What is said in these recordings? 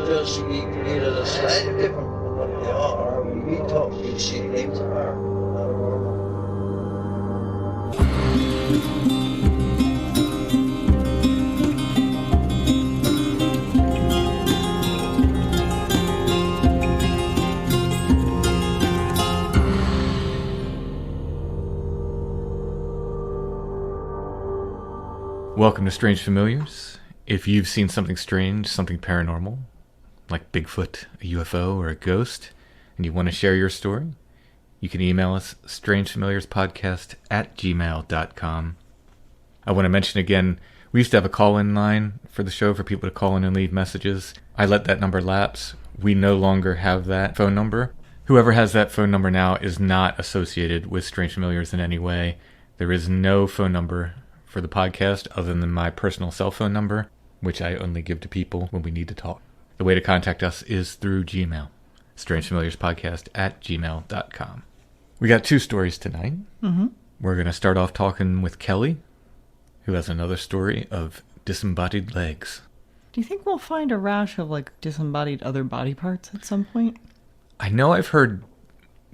just either slightly different from what they are, or we thought we'd see things that are normal. Welcome to Strange Familiars. If you've seen something strange, something paranormal, like Bigfoot, a UFO, or a ghost, and you want to share your story, you can email us strangefamiliarspodcast@gmail.com. I want to mention again, we used to have a call-in line for the show for people to call in and leave messages. I let that number lapse. We no longer have that phone number. Whoever has that phone number now is not associated with Strange Familiars in any way. There is no phone number for the podcast other than my personal cell phone number, which I only give to people when we need to talk. The way to contact us is through Gmail, strangefamiliarspodcast@gmail.com. We got two stories tonight. Mm-hmm. We're going to start off talking with Kelly, who has another story of disembodied legs. Do you think we'll find a rash of disembodied other body parts at some point? I know I've heard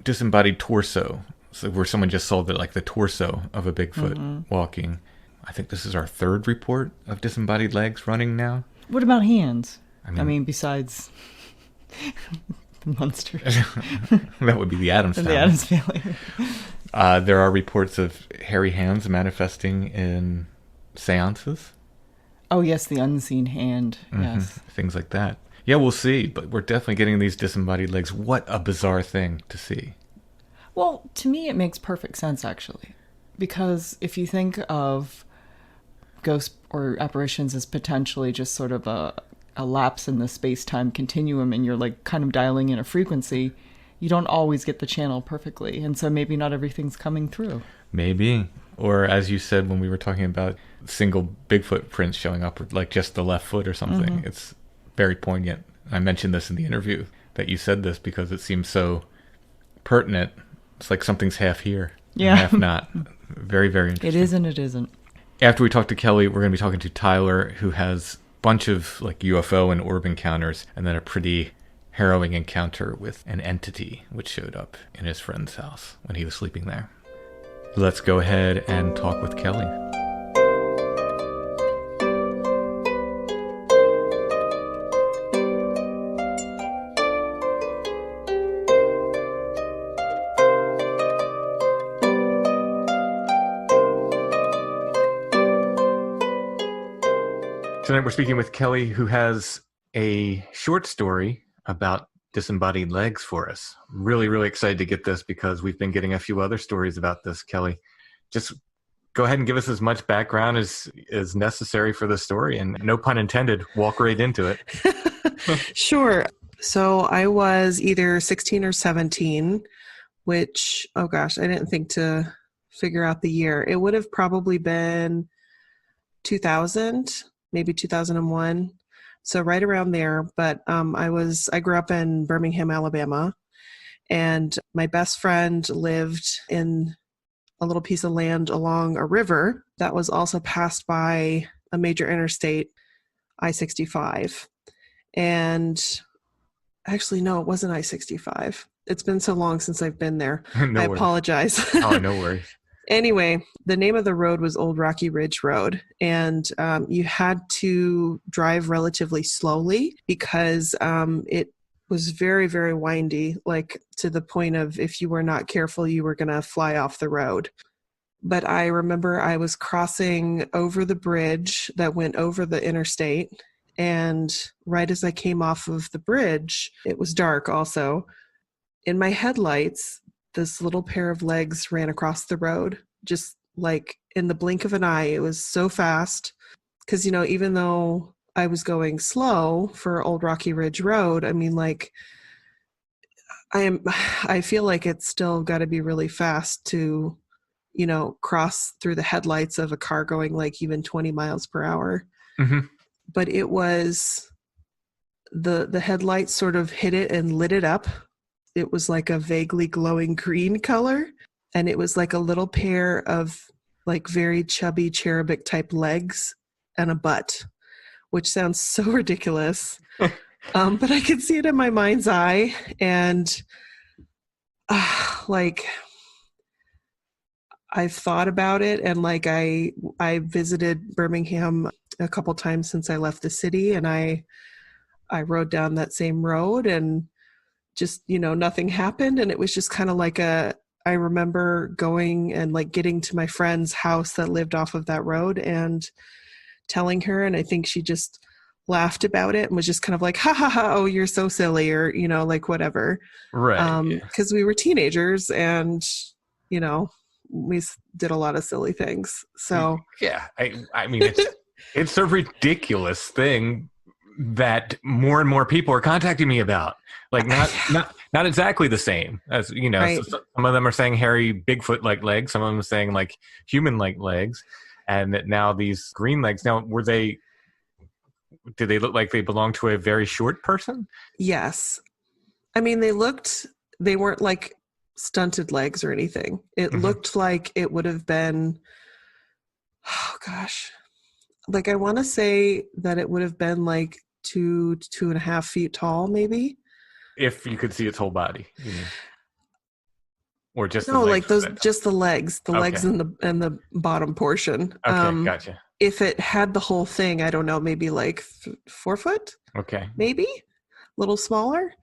disembodied torso, so where someone just saw the torso of a Bigfoot walking. I think this is our third report of disembodied legs running now. What about hands? I mean besides the monsters. That would be the Addams family. The Addams family. There are reports of hairy hands manifesting in seances. Oh, yes, the unseen hand. Mm-hmm. Yes. Things like that. Yeah, we'll see, but we're definitely getting these disembodied legs. What a bizarre thing to see. Well, to me, it makes perfect sense, actually. Because if you think of ghosts or apparitions as potentially just sort of a lapse in the space-time continuum, and you're kind of dialing in a frequency, you don't always get the channel perfectly. And so maybe not everything's coming through. Maybe. Or as you said when we were talking about single Bigfoot prints showing up with just the left foot or something. Mm-hmm. It's very poignant. I mentioned this in the interview, that you said this because it seems so pertinent. It's like something's half here, half not. Very, very interesting. It is and it isn't. After we talk to Kelly, we're going to be talking to Tyler, who has a bunch of UFO and orb encounters, and then a pretty harrowing encounter with an entity which showed up in his friend's house when he was sleeping there. Let's go ahead and talk with Kelly. Tonight we're speaking with Kelly, who has a short story about disembodied legs for us. Really, really excited to get this because we've been getting a few other stories about this, Kelly. Just go ahead and give us as much background as necessary for the story, and no pun intended, walk right into it. Sure. So I was either 16 or 17, which, oh gosh, I didn't think to figure out the year. It would have probably been 2000. Maybe 2001. So right around there. But I grew up in Birmingham, Alabama, and my best friend lived in a little piece of land along a river that was also passed by a major interstate, I-65. And actually, no, it wasn't I-65. It's been so long since I've been there. No I worries. apologize. Oh, no worries. Anyway, the name of the road was Old Rocky Ridge Road, and you had to drive relatively slowly because it was very, very windy, to the point of if you were not careful, you were going to fly off the road. But I remember I was crossing over the bridge that went over the interstate, and right as I came off of the bridge, it was dark also. In my headlights, this little pair of legs ran across the road, just in the blink of an eye. It was so fast because, even though I was going slow for Old Rocky Ridge Road, I feel like it's still got to be really fast to, cross through the headlights of a car going even 20 miles per hour. Mm-hmm. But it was the headlights sort of hit it and lit it up. It was like a vaguely glowing green color, and it was like a little pair of very chubby cherubic type legs and a butt, which sounds so ridiculous. But I could see it in my mind's eye, and like I've thought about it, and like I visited Birmingham a couple times since I left the city, and I rode down that same road, and just, nothing happened. And it was just kind of like I remember going and like getting to my friend's house that lived off of that road and telling her, and I think she just laughed about it and was just kind of like, ha ha ha, oh, you're so silly, or, like whatever. Right. Because we were teenagers, and, we did a lot of silly things. So Yeah. I mean, it's a ridiculous thing that more and more people are contacting me about. Like not exactly the same as, Right. so some of them are saying hairy Bigfoot-like legs. Some of them are saying like human-like legs. And that now these green legs, now did they look like they belonged to a very short person? Yes. I mean, they weren't like stunted legs or anything. It looked like it would have been, oh gosh, like I want to say that it would have been like 2.5 feet tall, maybe. If you could see its whole body, or just No, the like legs. just the legs, Okay. and the bottom portion. Okay, gotcha. If it had the whole thing, I don't know, maybe like 4 foot, Okay. maybe a little smaller.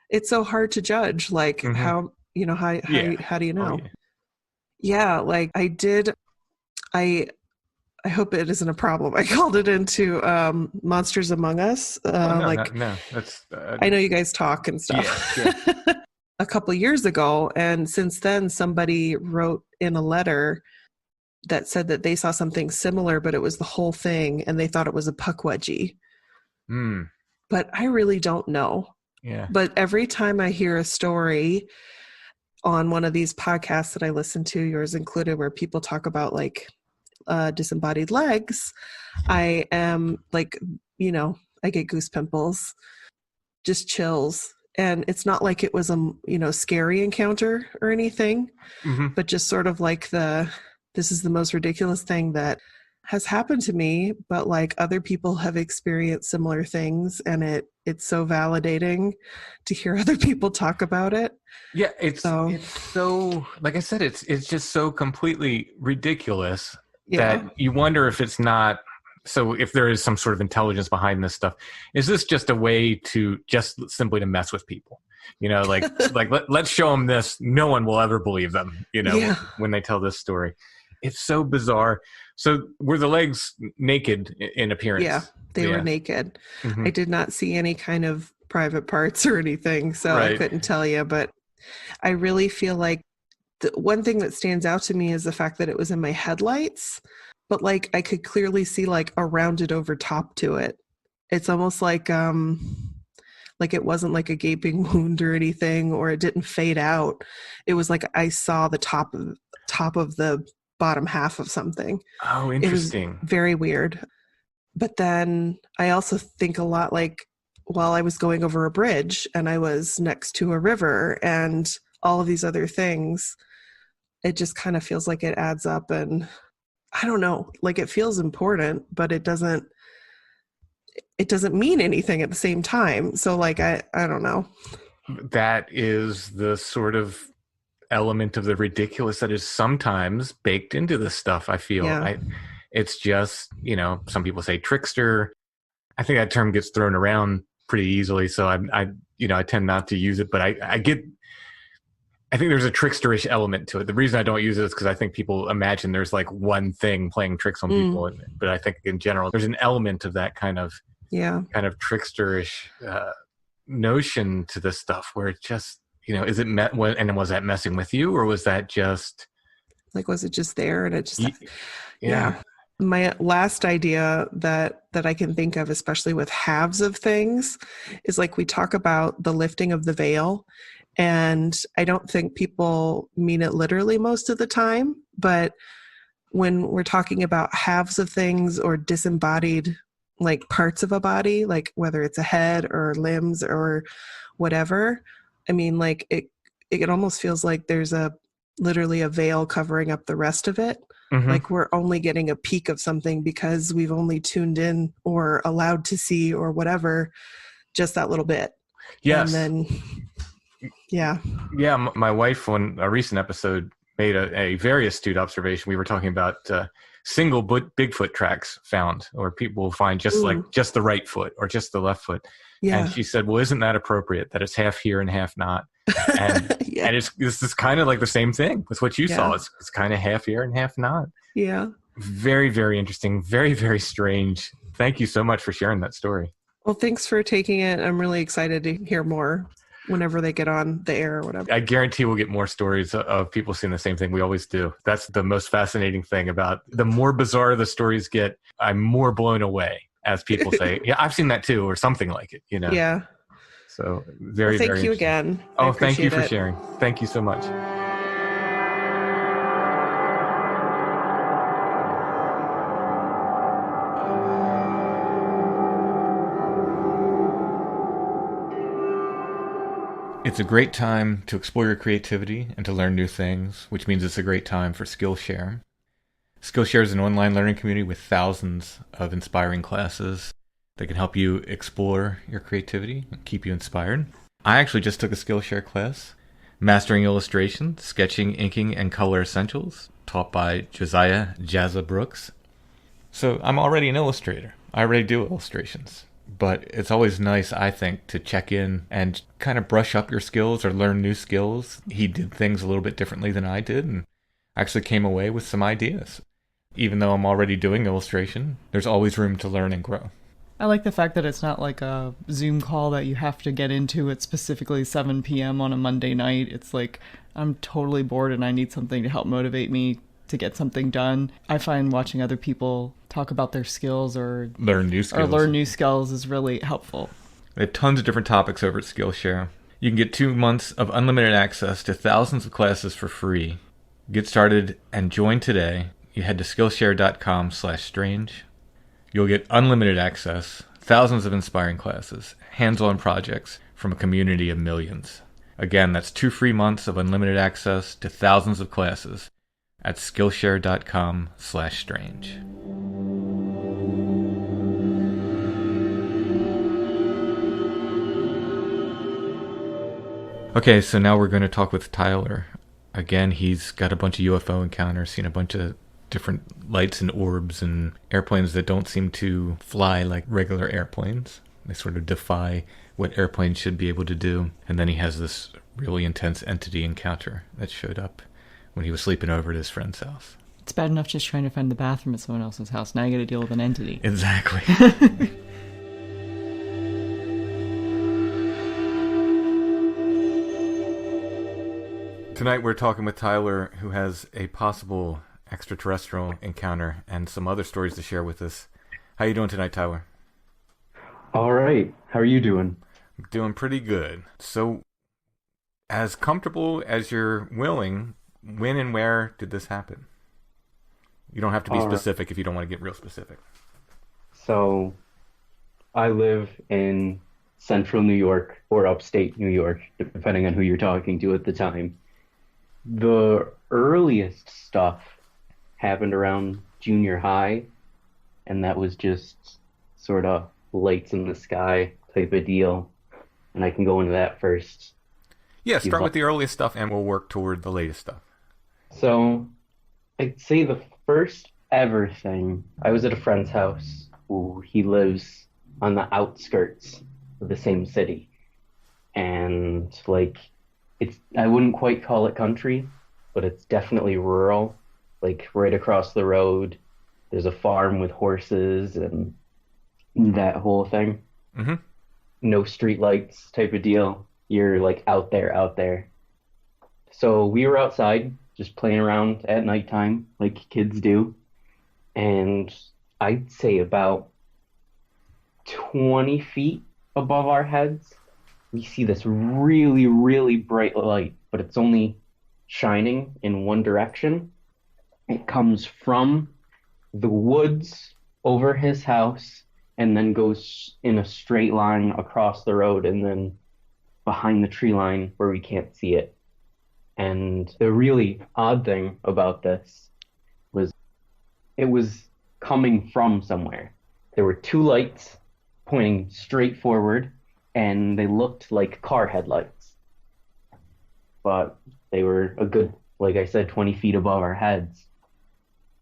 It's so hard to judge, like how how do you know? Oh, yeah. Yeah, like I hope it isn't a problem. I called it into Monsters Among Us. No. That's I know you guys talk and stuff. Yeah. A couple years ago, and since then somebody wrote in a letter that said that they saw something similar, but it was the whole thing, and they thought it was a puckwudgie. But I really don't know. Yeah. But every time I hear a story on one of these podcasts that I listen to, yours included, where people talk about like disembodied legs, I am like, I get goose pimples, just chills. And it's not like it was a scary encounter or anything, but just sort of like this is the most ridiculous thing that has happened to me, but like other people have experienced similar things, and it's so validating to hear other people talk about it. Yeah, it's so, like I said, it's just so completely ridiculous that you wonder if it's not. So if there is some sort of intelligence behind this stuff, is this just a way to just simply to mess with people? Like let's show them this. No one will ever believe them, when they tell this story. It's so bizarre. So were the legs naked in appearance? Yeah, they were naked. I did not see any kind of private parts or anything, so I couldn't tell you. But I really feel like the one thing that stands out to me is the fact that it was in my headlights, but like I could clearly see like a rounded over top to it. It's almost like it wasn't like a gaping wound or anything, or it didn't fade out. It was like I saw the top of the bottom half of something. Oh, interesting. It was very weird. But then I also think a lot like while I was going over a bridge and I was next to a river and all of these other things, it just kind of feels like it adds up, and I don't know, like it feels important, but it doesn't mean anything at the same time. So like I don't know. That is the sort of element of the ridiculous that is sometimes baked into this stuff, I feel. Yeah. It's just, some people say trickster. I think that term gets thrown around pretty easily, so I tend not to use it, but I think there's a tricksterish element to it. The reason I don't use it is because I think people imagine there's like one thing playing tricks on people, but I think in general there's an element of that kind of tricksterish notion to this stuff where it just, is it and was that messing with you, or was that just like, was it just there and it just yeah. My last idea that I can think of, especially with halves of things, is like we talk about the lifting of the veil, and I don't think people mean it literally most of the time, but when we're talking about halves of things or disembodied like parts of a body, like whether it's a head or limbs or whatever, I mean, like it almost feels like there's literally a veil covering up the rest of it. Like we're only getting a peek of something because we've only tuned in or allowed to see or whatever just that little bit. Yes. And then, yeah. Yeah, my wife on a recent episode made a very astute observation. We were talking about single Bigfoot tracks found, or people will find just like just the right foot or just the left foot. Yeah. And she said, well, isn't that appropriate that it's half here and half not? And Yeah. and this is kind of like the same thing with what you saw. It's kind of half here and half not. Yeah. Very, very interesting. Very, very strange. Thank you so much for sharing that story. Well, thanks for taking it. I'm really excited to hear more whenever they get on the air or whatever. I guarantee we'll get more stories of people seeing the same thing. We always do. That's the most fascinating thing about the more bizarre the stories get, I'm more blown away as people say, yeah, I've seen that too, or something like it, you know? Yeah. So very, well, very thank you again. Oh, thank you for sharing. Thank you so much. It's a great time to explore your creativity and to learn new things, which means it's a great time for Skillshare. Skillshare is an online learning community with thousands of inspiring classes that can help you explore your creativity and keep you inspired. I actually just took a Skillshare class, Mastering Illustration, Sketching, Inking, and Color Essentials, taught by Josiah Jazza Brooks. So I'm already an illustrator. I already do illustrations. But it's always nice, I think, to check in and kind of brush up your skills or learn new skills. He did things a little bit differently than I did and actually came away with some ideas. Even though I'm already doing illustration, there's always room to learn and grow. I like the fact that it's not like a Zoom call that you have to get into at specifically 7 p.m. on a Monday night. It's like, I'm totally bored and I need something to help motivate me to get something done. I find watching other people talk about their skills or learn new skills is really helpful. They have tons of different topics over at Skillshare. You can get 2 months of unlimited access to thousands of classes for free. Get started and join today. You head to Skillshare.com/strange. You'll get unlimited access, thousands of inspiring classes, hands-on projects from a community of millions. Again, that's 2 free months of unlimited access to thousands of classes at Skillshare.com/strange. Okay, so now we're going to talk with Tyler. Again, he's got a bunch of UFO encounters, seen a bunch of different lights and orbs and airplanes that don't seem to fly like regular airplanes. They sort of defy what airplanes should be able to do. And then he has this really intense entity encounter that showed up when he was sleeping over at his friend's house. It's bad enough just trying to find the bathroom at someone else's house. Now you got to deal with an entity. Exactly. Tonight we're talking with Tyler, who has a possible extraterrestrial encounter and some other stories to share with us. How you doing tonight, Tyler? All right. How are you doing? I'm doing pretty good. So, as comfortable as you're willing, when and where did this happen? You don't have to be specific if you don't want to get real specific. So, I live in central New York or upstate New York, depending on who you're talking to at the time. The earliest stuff happened around junior high, and that was just sort of lights in the sky type of deal. And I can go into that first. Yeah, start with the earliest stuff and we'll work toward the latest stuff. So I'd say the first ever thing, I was at a friend's house who he lives on the outskirts of the same city. And like, I wouldn't quite call it country, but it's definitely rural. Like right across the road, there's a farm with horses and that whole thing. Mm-hmm. No street lights type of deal. You're like out there. So we were outside just playing around at nighttime like kids do. And I'd say about 20 feet above our heads, we see this really, really bright light, but it's only shining in one direction. It comes from the woods over his house and then goes in a straight line across the road and then behind the tree line where we can't see it. And the really odd thing about this was it was coming from somewhere. There were 2 lights pointing straight forward, and they looked like car headlights. But they were a good, like I said, 20 feet above our heads.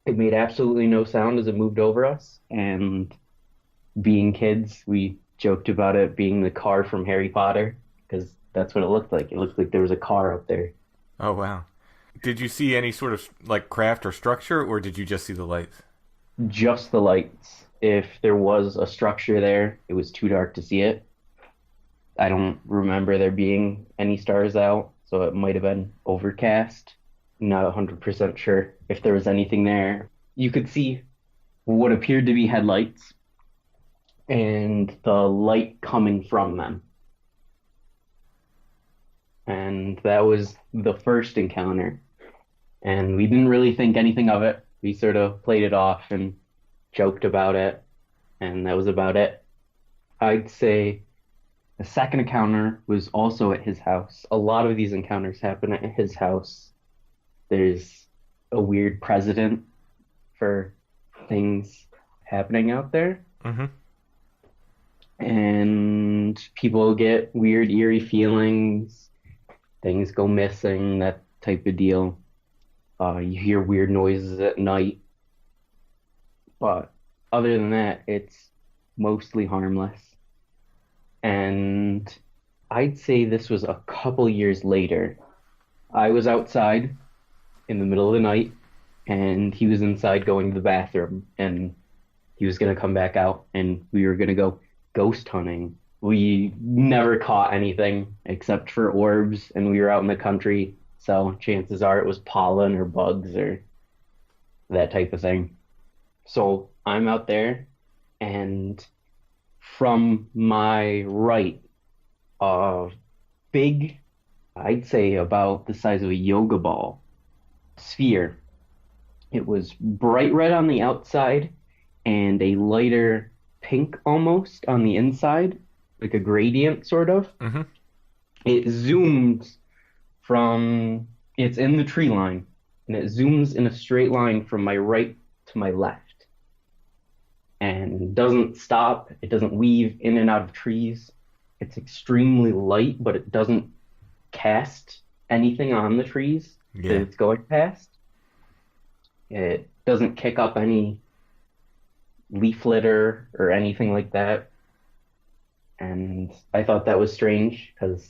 It made absolutely no sound as it moved over us, and being kids, we joked about it being the car from Harry Potter, because that's what it looked like. It looked like there was a car up there. Oh, wow. Did you see any sort of like craft or structure, or did you just see the lights? Just the lights. If there was a structure there, it was too dark to see it. I don't remember there being any stars out, so it might have been overcast. Not 100% sure if there was anything there. You could see what appeared to be headlights and the light coming from them. And that was the first encounter. And we didn't really think anything of it. We sort of played it off and joked about it, and that was about it. I'd say the second encounter was also at his house. A lot of these encounters happen at his house. There's a weird precedent for things happening out there. Mm-hmm. And people get weird, eerie feelings. Things go missing, that type of deal. You hear weird noises at night. But other than that, it's mostly harmless. And I'd say this was a couple years later. I was outside in the middle of the night, and he was inside going to the bathroom, and he was going to come back out, and we were going to go ghost hunting. We never caught anything except for orbs, and we were out in the country, so chances are it was pollen or bugs or that type of thing. So I'm out there, and from my right, a big, I'd say about the size of a yoga ball, sphere. It was bright red on the outside and a lighter pink almost on the inside, like a gradient sort of. Mm-hmm. It zoomed from, it's in the tree line, and it zooms in a straight line from my right to my left. And doesn't stop, it doesn't weave in and out of trees. It's extremely light, but it doesn't cast anything on the trees that it's going past. It doesn't kick up any leaf litter or anything like that. And I thought that was strange because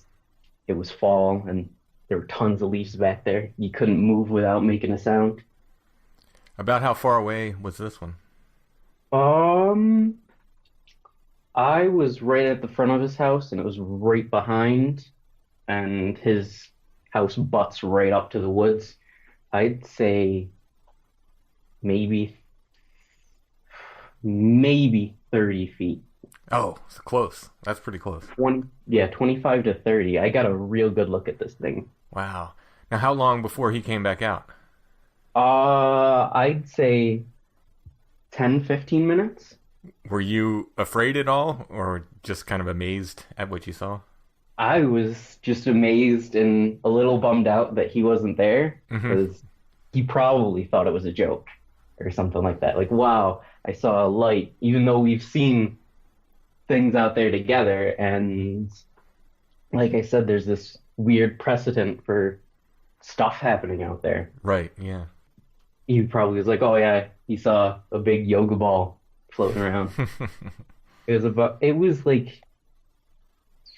it was fall and there were tons of leaves back there. You couldn't move without making a sound. About how far away was this one? I was right at the front of his house, and it was right behind, and his house butts right up to the woods. I'd say maybe 30 feet. Oh, it's close. That's pretty close. 25 to 30. I got a real good look at this thing. Wow. Now, how long before he came back out? I'd say 10, 15 minutes. Were you afraid at all, or just kind of amazed at what you saw? I was just amazed and a little bummed out that he wasn't there, because he probably thought it was a joke or something like that. Like, wow, I saw a light, even though we've seen things out there together. And like I said, there's this weird precedent for stuff happening out there. Right, yeah. He probably was like, oh yeah, he saw a big yoga ball floating around. It was like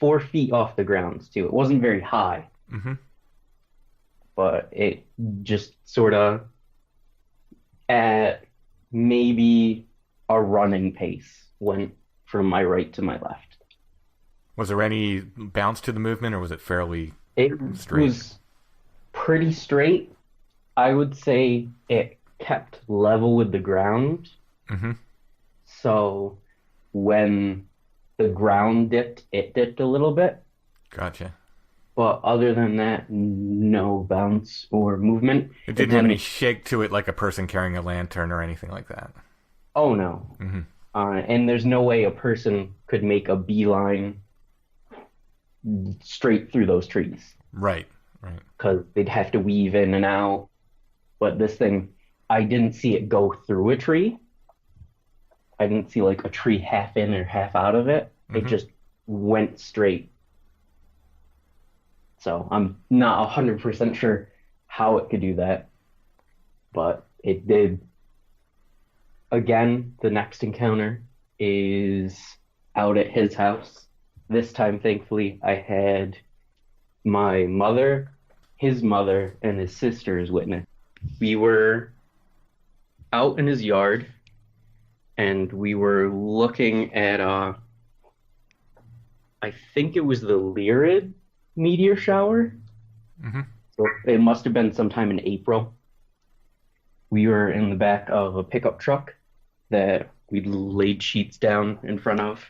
4 feet off the ground too. It wasn't very high. Mm-hmm. But it just sort of at maybe a running pace went from my right to my left. Was there any bounce to the movement, or was it fairly straight? It was pretty straight. I would say it kept level with the ground. Mm-hmm. So when the ground dipped, it dipped a little bit. Gotcha. But other than that, no bounce or movement. It didn't have any shake to it like a person carrying a lantern or anything like that. Oh, no. Mm-hmm. And there's no way a person could make a beeline straight through those trees. Right, right. Because they'd have to weave in and out. But this thing, I didn't see it go through a tree. I didn't see like a tree half in or half out of it. It just went straight. So I'm not 100% sure how it could do that, but it did. Again, the next encounter is out at his house. This time, thankfully, I had my mother, his mother, and his sister as witness. We were out in his yard, and we were looking at, I think it was the Lyrid meteor shower. Mm-hmm. So it must have been sometime in April. We were in the back of a pickup truck that we'd laid sheets down in front of,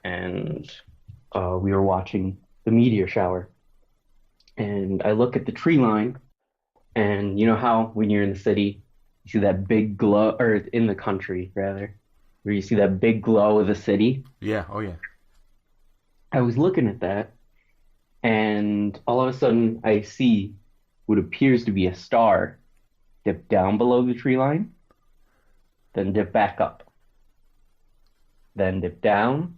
and we were watching the meteor shower. And I look at the tree line, and you know how when you're in the city, you see that big glow, or in the country rather, where you see that big glow of the city? Yeah. Oh, yeah. I was looking at that, and all of a sudden I see what appears to be a star dip down below the tree line, then dip back up, then dip down,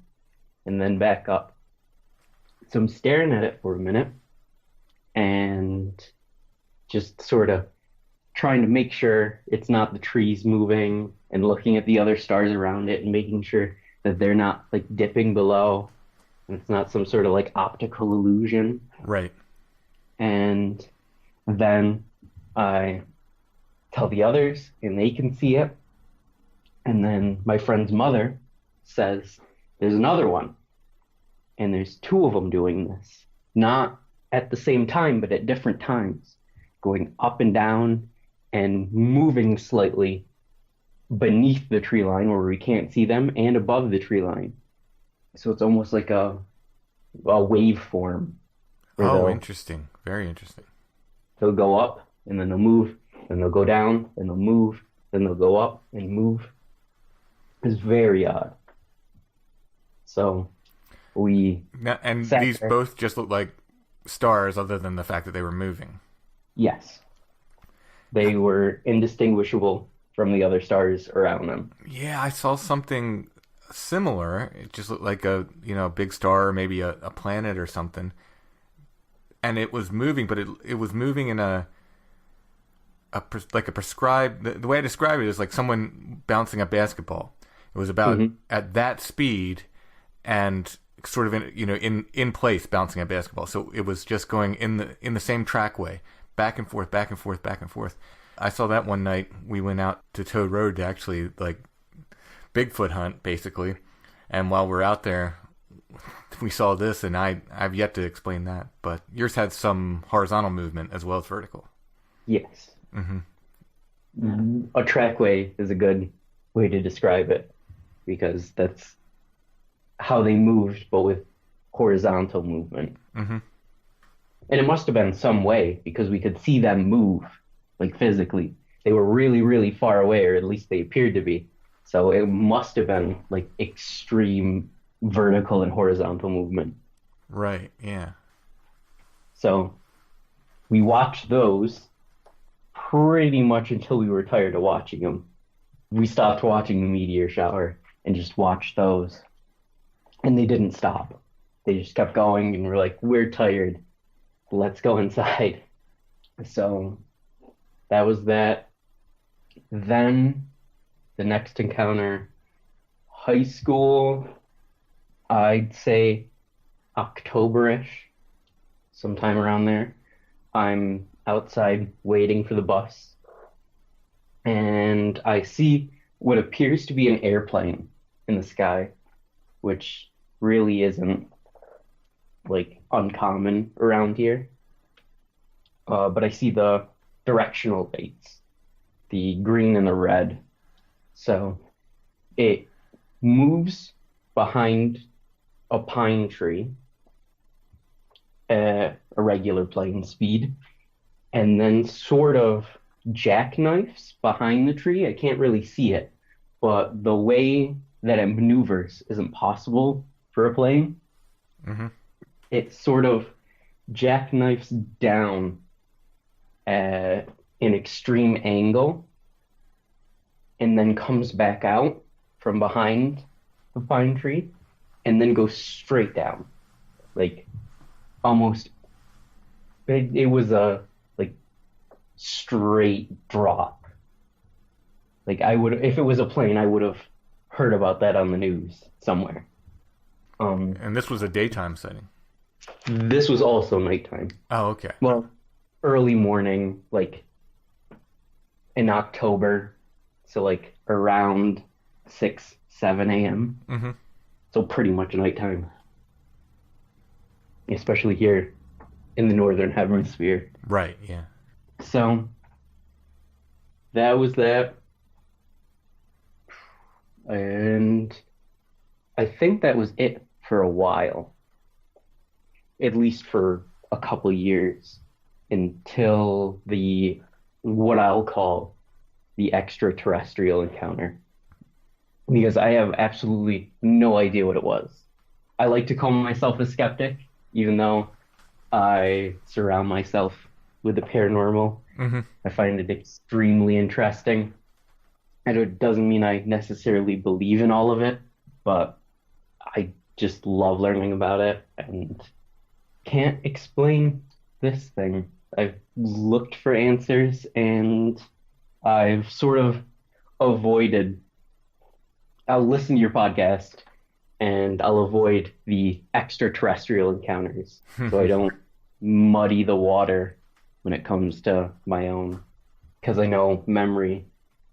and then back up. So I'm staring at it for a minute and just sort of trying to make sure it's not the trees moving and looking at the other stars around it and making sure that they're not like dipping below and it's not some sort of like optical illusion. Right. And then I tell the others and they can see it. And then my friend's mother says, there's another one. And there's two of them doing this. Not at the same time, but at different times. Going up and down and moving slightly beneath the tree line where we can't see them and above the tree line. So it's almost like a waveform. Oh, interesting. Very interesting. They'll go up and then they'll move, then they'll go down, then they'll move, then they'll go up and move. It's very odd. So we Now, and sat these there. both just look like stars other than the fact that they were moving. Yes. They were indistinguishable from the other stars around them. Yeah, I saw something similar. It just looked like a big star or maybe a planet or something. And it was moving, but it was moving in like a prescribed. The way I describe it is like someone bouncing a basketball. It was about at that speed and sort of in place bouncing a basketball. So it was just going in the same trackway, back and forth, back and forth, back and forth. I saw that one night. We went out to Toad Road to actually like Bigfoot hunt, basically. And while we're out there, we saw this, and I've yet to explain that. But yours had some horizontal movement as well as vertical. Yes. Mm-hmm. A trackway is a good way to describe it because that's how they moved, but with horizontal movement. Mm-hmm. And it must have been some way because we could see them move, like physically. They were really, really far away, or at least they appeared to be. So it must have been like extreme vertical and horizontal movement. Right, yeah. So we watched those pretty much until we were tired of watching them. We stopped watching the meteor shower and just watched those. And they didn't stop. They just kept going and we're like, we're tired. Let's go inside. So that was that. Then the next encounter, high school, I'd say October-ish, sometime around there. I'm outside waiting for the bus, and I see what appears to be an airplane in the sky, which really isn't like uncommon around here. But I see the directional lights, the green and the red. So it moves behind a pine tree at a regular plane speed, and then sort of jackknifes behind the tree. I can't really see it, but the way that it maneuvers isn't possible for a plane. Mm-hmm. It sort of jackknifes down at an extreme angle and then comes back out from behind the pine tree and then go straight down. Like almost it was a like straight drop. Like I would, if it was a plane, I would have heard about that on the news somewhere. And this was a daytime sighting. This was also nighttime. Oh, okay. Well, early morning, like in October, so like around 6, 7 a.m. Mm-hmm. So pretty much nighttime, especially here in the northern hemisphere. Right, yeah. So that was that. And I think that was it for a while, at least for a couple years, until the what I'll call the extraterrestrial encounter, because I have absolutely no idea what it was. I like to call myself a skeptic, even though I surround myself with the paranormal. Mm-hmm. I find it extremely interesting. And it doesn't mean I necessarily believe in all of it, but I just love learning about it and can't explain this thing. I've looked for answers and I've sort of avoided. I'll listen to your podcast and I'll avoid the extraterrestrial encounters so I don't muddy the water when it comes to my own, because I know memory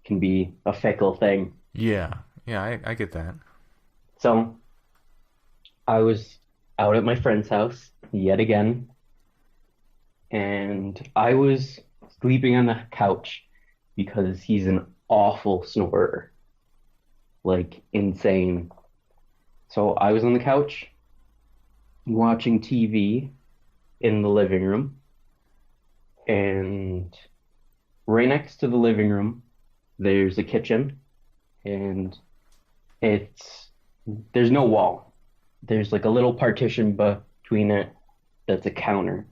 can be a fickle thing. Yeah, I get that. So I was out at my friend's house yet again, and I was sleeping on the couch because he's an awful snorer, like insane. So I was on the couch watching TV in the living room, and right next to the living room there's a kitchen, and there's no wall. There's like a little partition between it that's a counter,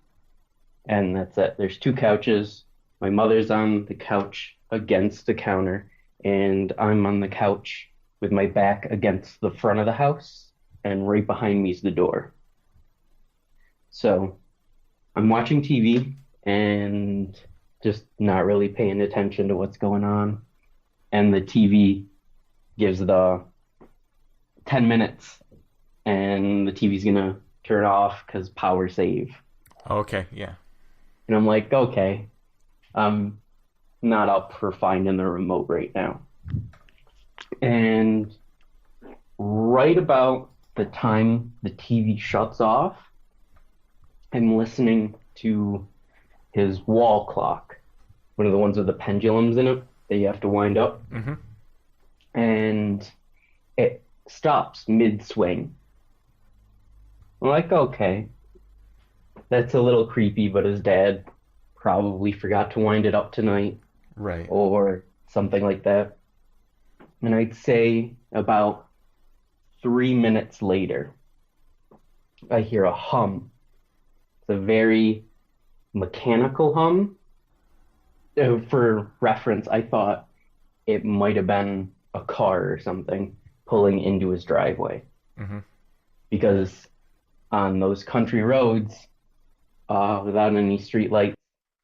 and that's it. There's 2 couches. My mother's on the couch against the counter, and I'm on the couch with my back against the front of the house, and right behind me is the door. So I'm watching TV and just not really paying attention to what's going on. And the TV gives the 10 minutes and the TV's gonna turn off because power save. Okay, yeah. And I'm like, okay, I'm not up for finding the remote right now. And right about the time the TV shuts off, I'm listening to his wall clock, one of the ones with the pendulums in it that you have to wind up. Mm-hmm. And it stops mid-swing. I'm like, okay, that's a little creepy, but his dad probably forgot to wind it up tonight. Right. Or something like that. And I'd say about 3 minutes later, I hear a hum. It's a very mechanical hum. For reference, I thought it might have been a car or something pulling into his driveway. Mm-hmm. Because on those country roads, without any street lights,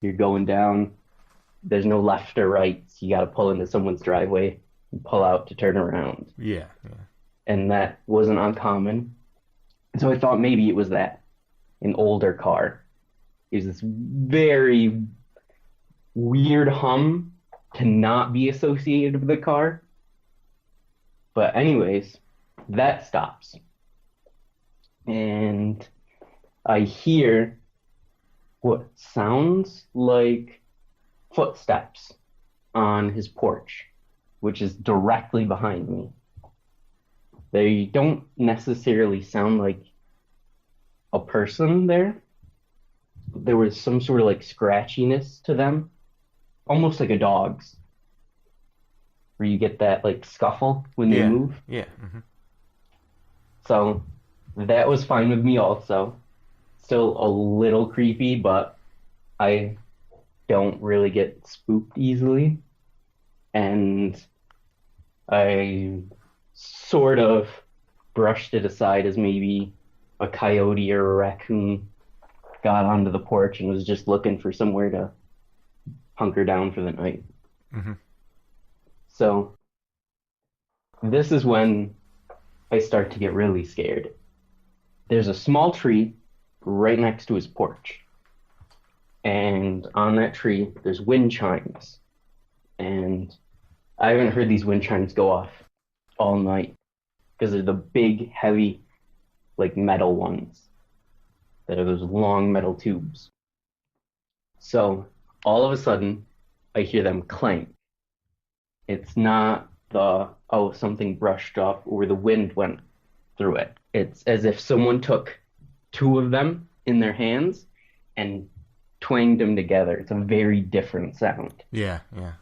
you're going down, there's no left or right. So you got to pull into someone's driveway and pull out to turn around. Yeah. And that wasn't uncommon. So I thought maybe it was that, an older car. It was this very weird hum to not be associated with the car. But anyways, that stops. And I hear what sounds like footsteps on his porch, which is directly behind me. They don't necessarily sound like a person there. There was some sort of like scratchiness to them, almost like a dog's, where you get that like scuffle when they move. Yeah. Mm-hmm. So that was fine with me also. Still a little creepy, but I don't really get spooked easily. And I sort of brushed it aside as maybe a coyote or a raccoon got onto the porch and was just looking for somewhere to hunker down for the night. Mm-hmm. So this is when I start to get really scared. There's a small tree right next to his porch. And on that tree, there's wind chimes. And I haven't heard these wind chimes go off all night because they're the big, heavy, like metal ones that are those long metal tubes. So all of a sudden, I hear them clank. It's not the, oh, something brushed up or the wind went through it. It's as if someone took two of them in their hands and twanged them together. It's a very different sound. Yeah, yeah.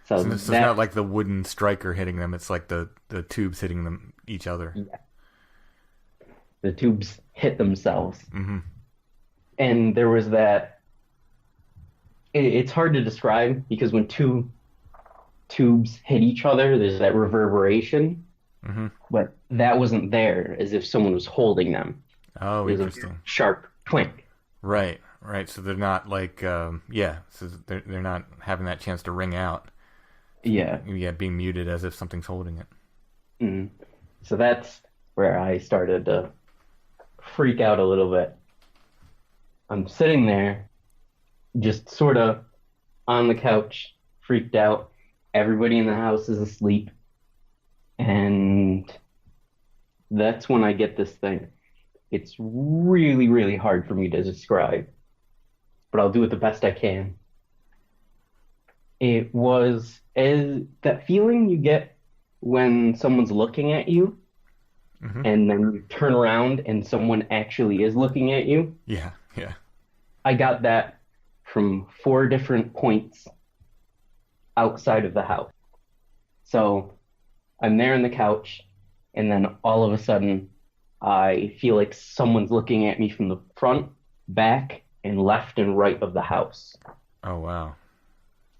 So It's not like the wooden striker hitting them. It's like the tubes hitting them each other. Yeah. The tubes hit themselves. Mm-hmm. And there was that... It's hard to describe because when two tubes hit each other, there's that reverberation. Mm-hmm. But that wasn't there, as if someone was holding them. Oh, There's interesting. a sharp twink. Right. So they're not like, so they're not having that chance to ring out. Yeah. Yeah, being muted as if something's holding it. Mm. So that's where I started to freak out a little bit. I'm sitting there, just sort of on the couch, freaked out. Everybody in the house is asleep. And that's when I get this thing. It's really, really hard for me to describe, but I'll do it the best I can. It was that feeling you get when someone's looking at you, Mm-hmm. and then you turn around and someone actually is looking at you. Yeah. I got that from 4 different points outside of the house. So I'm there on the couch, and then all of a sudden, I feel like someone's looking at me from the front, back, and left and right of the house. Oh, wow.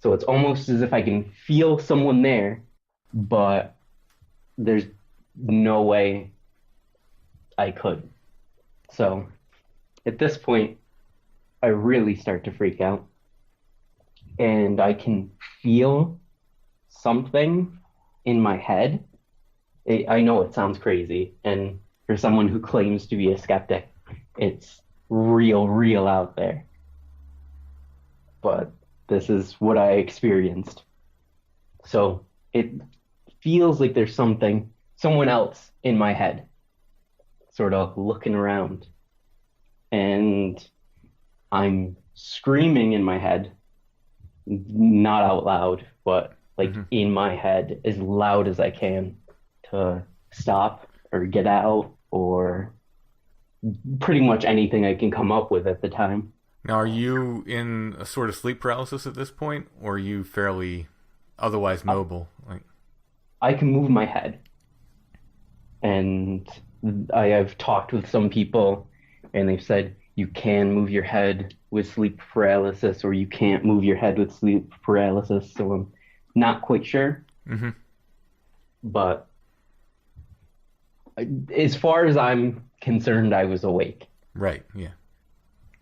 So it's almost as if I can feel someone there, but there's no way I could. So at this point, I really start to freak out. And I can feel something in my head. I know it sounds crazy, and for someone who claims to be a skeptic, it's real out there. But this is what I experienced. So it feels like there's someone else in my head, sort of looking around. And I'm screaming in my head, not out loud, but like in my head, as loud as I can to stop or get out or pretty much anything I can come up with at the time. Now, are you in a sort of sleep paralysis at this point, or are you fairly otherwise mobile? Like, I can move my head. And I have talked with some people, and they've said you can move your head with sleep paralysis, or you can't move your head with sleep paralysis. So I'm not quite sure. Mm-hmm. But as far as I'm concerned, I was awake. Right, yeah.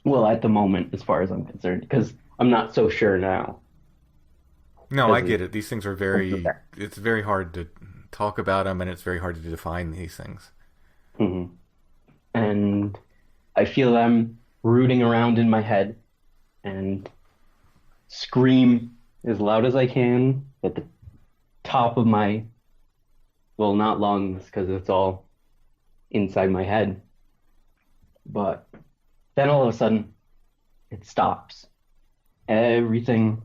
Well, at the moment, as far as I'm concerned, because I'm not so sure now. No, I get it. These things are it's very hard to talk about them, and it's very hard to define these things. Mm-hmm. And I feel them rooting around in my head and scream as loud as I can at the top of my, well, not lungs, because it's all inside my head. But then all of a sudden, it stops. Everything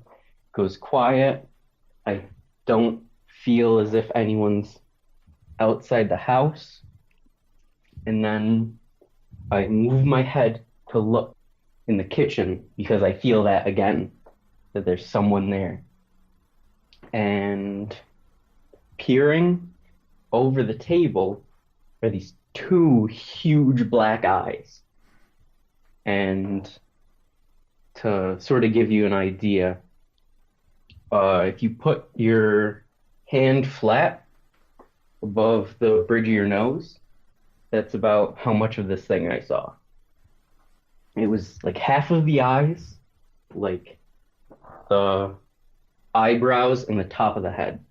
goes quiet. I don't feel as if anyone's outside the house. And then I move my head to look in the kitchen because I feel that again, that there's someone there. And peering over the table are these 2 huge black eyes. And to sort of give you an idea, if you put your hand flat above the bridge of your nose. That's about how much of this thing I saw. It was like half of the eyes, like the eyebrows, and the top of the head.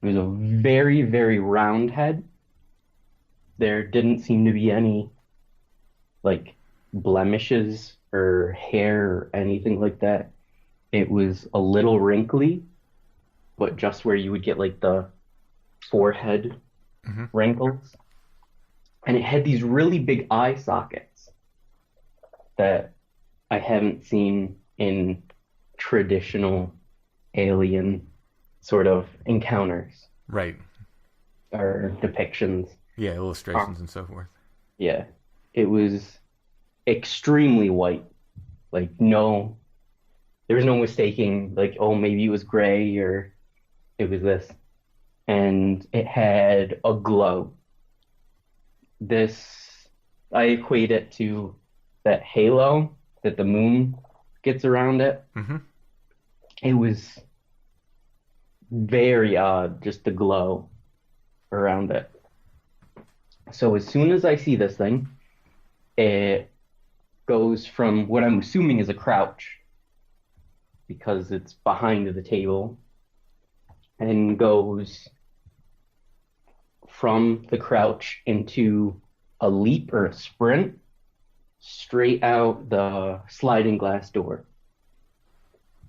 It was a very, very round head. There didn't seem to be any like blemishes or hair or anything like that. It was a little wrinkly, but just where you would get like the forehead wrinkles. And it had these really big eye sockets that I haven't seen in traditional alien sort of encounters Right. or depictions. Yeah, illustrations and so forth. Yeah, it was extremely white. Like, no, there was no mistaking, like, oh, maybe it was gray or it was this. And it had a glow. This, I equate it to that halo that the moon gets around it. Mm-hmm. It was very odd, just the glow around it. So as soon as I see this thing, it goes from what I'm assuming is a crouch, because it's behind the table, and goes from the crouch into a leap or a sprint straight out the sliding glass door.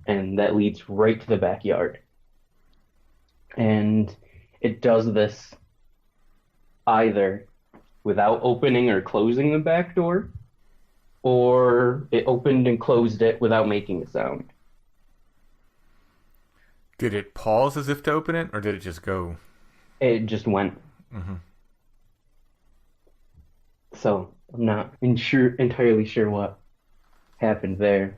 And that leads right to the backyard. And it does this either without opening or closing the back door, or it opened and closed it without making a sound. Did it pause as if to open it, or did it just go? It just went. Mm-hmm. So I'm not entirely sure what happened there.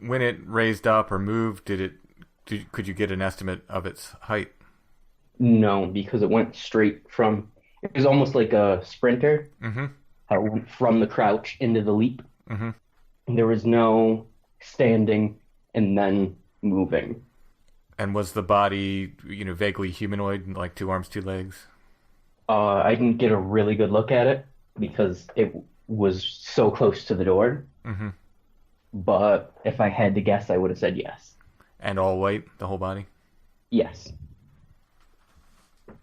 When it raised up or moved, could you get an estimate of its height? No, because it went straight from, it was almost like a sprinter. Mm-hmm. How it went from the crouch into the leap. Mm-hmm. And there was no standing and then moving. And was the body, vaguely humanoid, like 2 arms, 2 legs? I didn't get a really good look at it because it was so close to the door. Mm-hmm. But if I had to guess, I would have said yes. And all white, the whole body? Yes.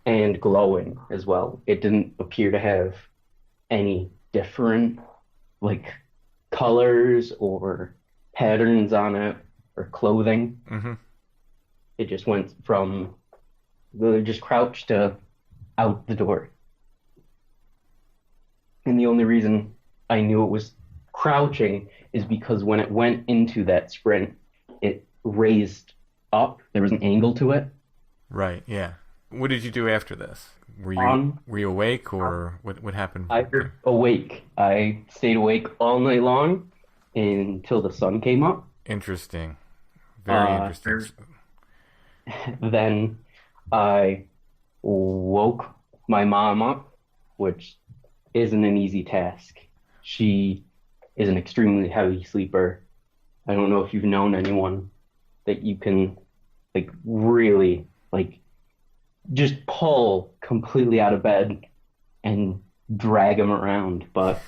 And glowing as well. It didn't appear to have any different, like, colors or patterns on it or clothing. Mm-hmm. It just went from, just crouched to out the door. And the only reason I knew it was crouching is because when it went into that sprint, it raised up. There was an angle to it. Right, yeah. What did you do after this? Were you awake, or what happened? I was awake. I stayed awake all night long until the sun came up. Interesting. Very interesting. Then I woke my mom up, which isn't an easy task. She is an extremely heavy sleeper. I don't know if you've known anyone that you can, like, really, like, just pull completely out of bed and drag them around, but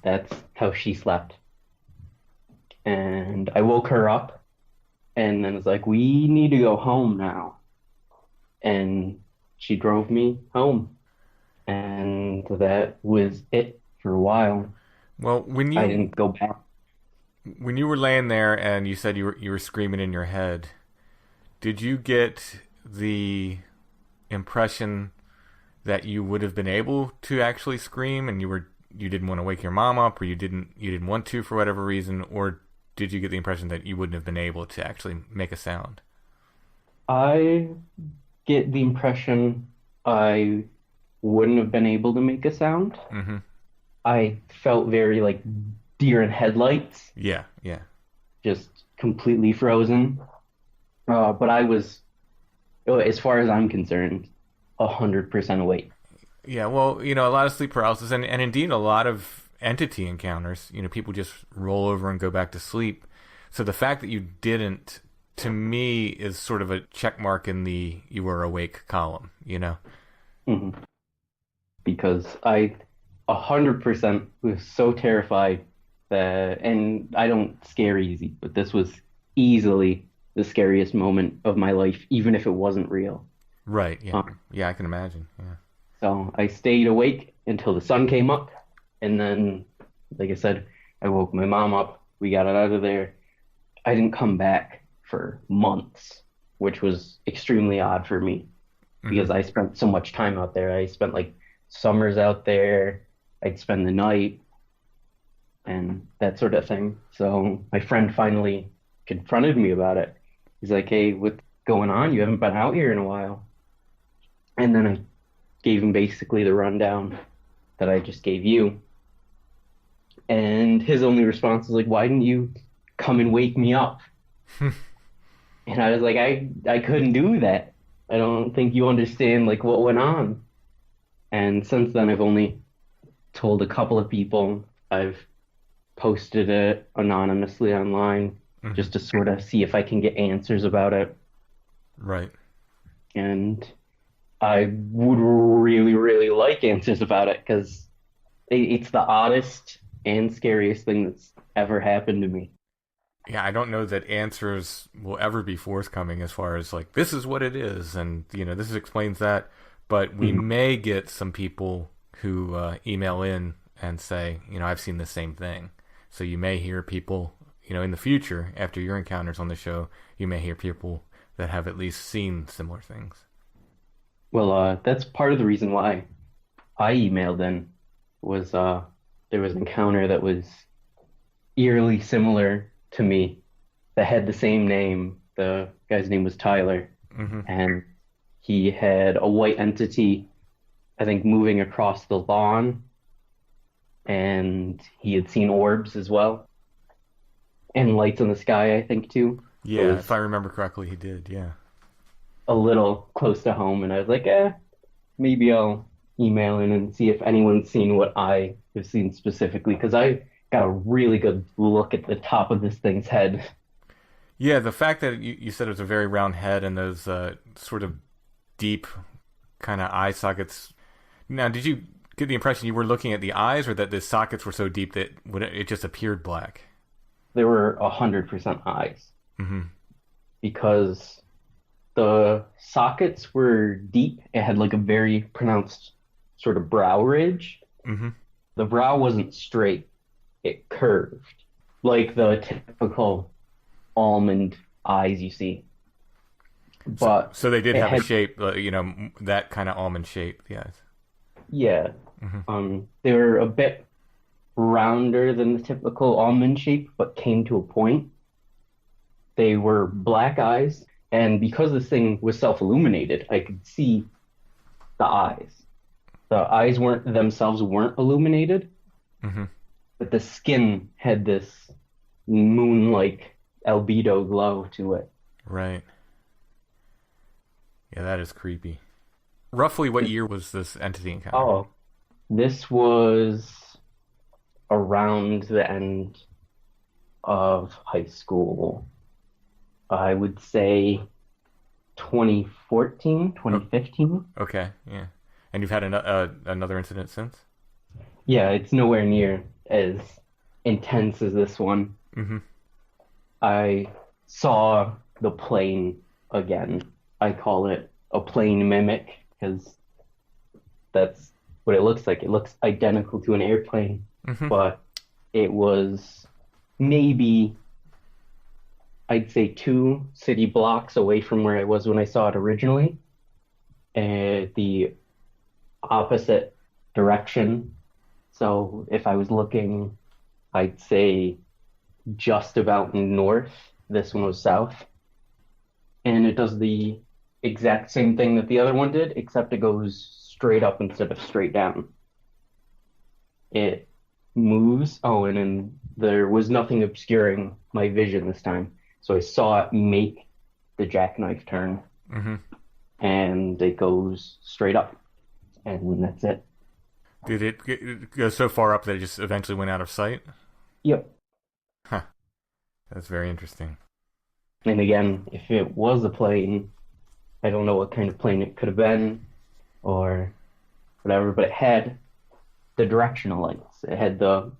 that's how she slept. And I woke her up and then was like, we need to go home now. And she drove me home. And that was it for a while. Well, I didn't go back. When you were laying there and you said you were screaming in your head, did you get the impression that you would have been able to actually scream, and you didn't want to wake your mom up, or you didn't want to for whatever reason, or did you get the impression that you wouldn't have been able to actually make a sound? I get the impression I wouldn't have been able to make a sound. Mm-hmm. I felt very like deer in headlights. Yeah. Just completely frozen. But I was, as far as I'm concerned, 100% awake. Yeah, well, a lot of sleep paralysis and indeed a lot of entity encounters, people just roll over and go back to sleep. So the fact that you didn't to me, is sort of a check mark in the "you were awake" column, you know? Mhm. Because I 100% was so terrified that, and I don't scare easy, but this was easily the scariest moment of my life, even if it wasn't real. Right, yeah. Um, Yeah, I can imagine, yeah. so I stayed awake until the sun came up, and then, like I said, I woke my mom up. We got it out of there. I didn't come back for months, which was extremely odd for me because I spent so much time out there. I spent like summers out there. I'd spend the night and that sort of thing. So my friend finally confronted me about it. He's like, "Hey, what's going on? You haven't been out here in a while." And then I gave him basically the rundown that I just gave you. And his only response was like, "Why didn't you come and wake me up?" And I was like, I couldn't do that. I don't think you understand like what went on. And since then, I've only told a couple of people. I've posted it anonymously online just to sort of see if I can get answers about it. Right. And I would really, really like answers about it because it's the oddest and scariest thing that's ever happened to me. Yeah, I don't know that answers will ever be forthcoming as far as like, this is what it is, and, you know, this explains that. But we may get some people who email in and say, you know, I've seen the same thing. So you may hear people, you know, in the future, after your encounters on the show, you may hear people that have at least seen similar things. Well, that's part of the reason why I emailed in was there was an encounter that was eerily similar to me that had the same name. The guy's name was Tyler, and he had a white entity, I think, moving across the lawn, and he had seen orbs as well, and lights in the sky, I think, too. Yeah, if I remember correctly, he did, yeah. A little close to home, and I was like, maybe I'll email in and see if anyone's seen what I have seen specifically, because I got a really good look at the top of this thing's head. Yeah, the fact that you said it was a very round head and those sort of deep kind of eye sockets. Now, did you get the impression you were looking at the eyes, or that the sockets were so deep that it just appeared black? There were 100% eyes. Because the sockets were deep. It had like a very pronounced sort of brow ridge. The brow wasn't straight. It curved like the typical almond eyes you see. But so they did have a shape, you know, that kind of almond shape, the eyes. Yeah. They were a bit rounder than the typical almond shape, but came to a point. They were black eyes, and because this thing was self-illuminated, I could see the eyes. The eyes themselves weren't illuminated, but the skin had this moon-like albedo glow to it. Right. Yeah, that is creepy. Roughly what year was this entity encounter? Oh, this was around the end of high school. I would say 2014, 2015. Okay, yeah. And you've had another incident since? Yeah, it's nowhere near as intense as this one. I saw the plane again. I call it a plane mimic because that's what it looks like. It looks identical to an airplane, but it was maybe, I'd say, 2 city blocks away from where I was when I saw it originally. The opposite direction. So if I was looking, I'd say just about north. This one was south. And it does the exact same thing that the other one did, except it goes straight up instead of straight down. It moves. Oh, and then there was nothing obscuring my vision this time. So I saw it make the jackknife turn. And it goes straight up. And that's it. Did it go so far up that it just eventually went out of sight? Yep. Huh. That's very interesting. And again, if it was a plane, I don't know what kind of plane it could have been or whatever, but it had the directional lights. It had the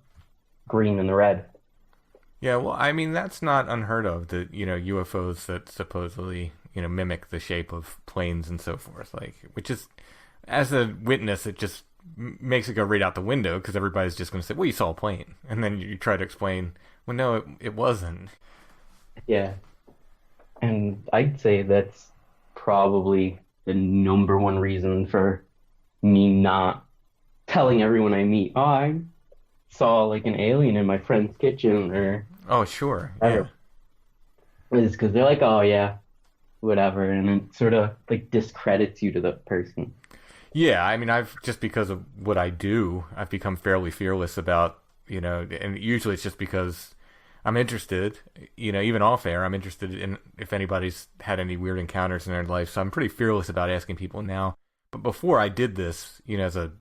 green and the red. Yeah, well, I mean, that's not unheard of, the, UFOs that supposedly, mimic the shape of planes and so forth, like, which is, as a witness, it just makes it go right out the window, because everybody's just going to say, well, you saw a plane. And then you try to explain, well, no, it wasn't. Yeah. And I'd say that's probably the number one reason for me not telling everyone I meet, oh, I saw like an alien in my friend's kitchen or Oh, sure, whatever. Is because they're like, oh yeah, whatever, and it sort of like discredits you to the person. Yeah, I mean, just because of what I do, I've become fairly fearless about, and usually it's just because I'm interested, even off air, I'm interested in if anybody's had any weird encounters in their life, so I'm pretty fearless about asking people now. But before I did this, as a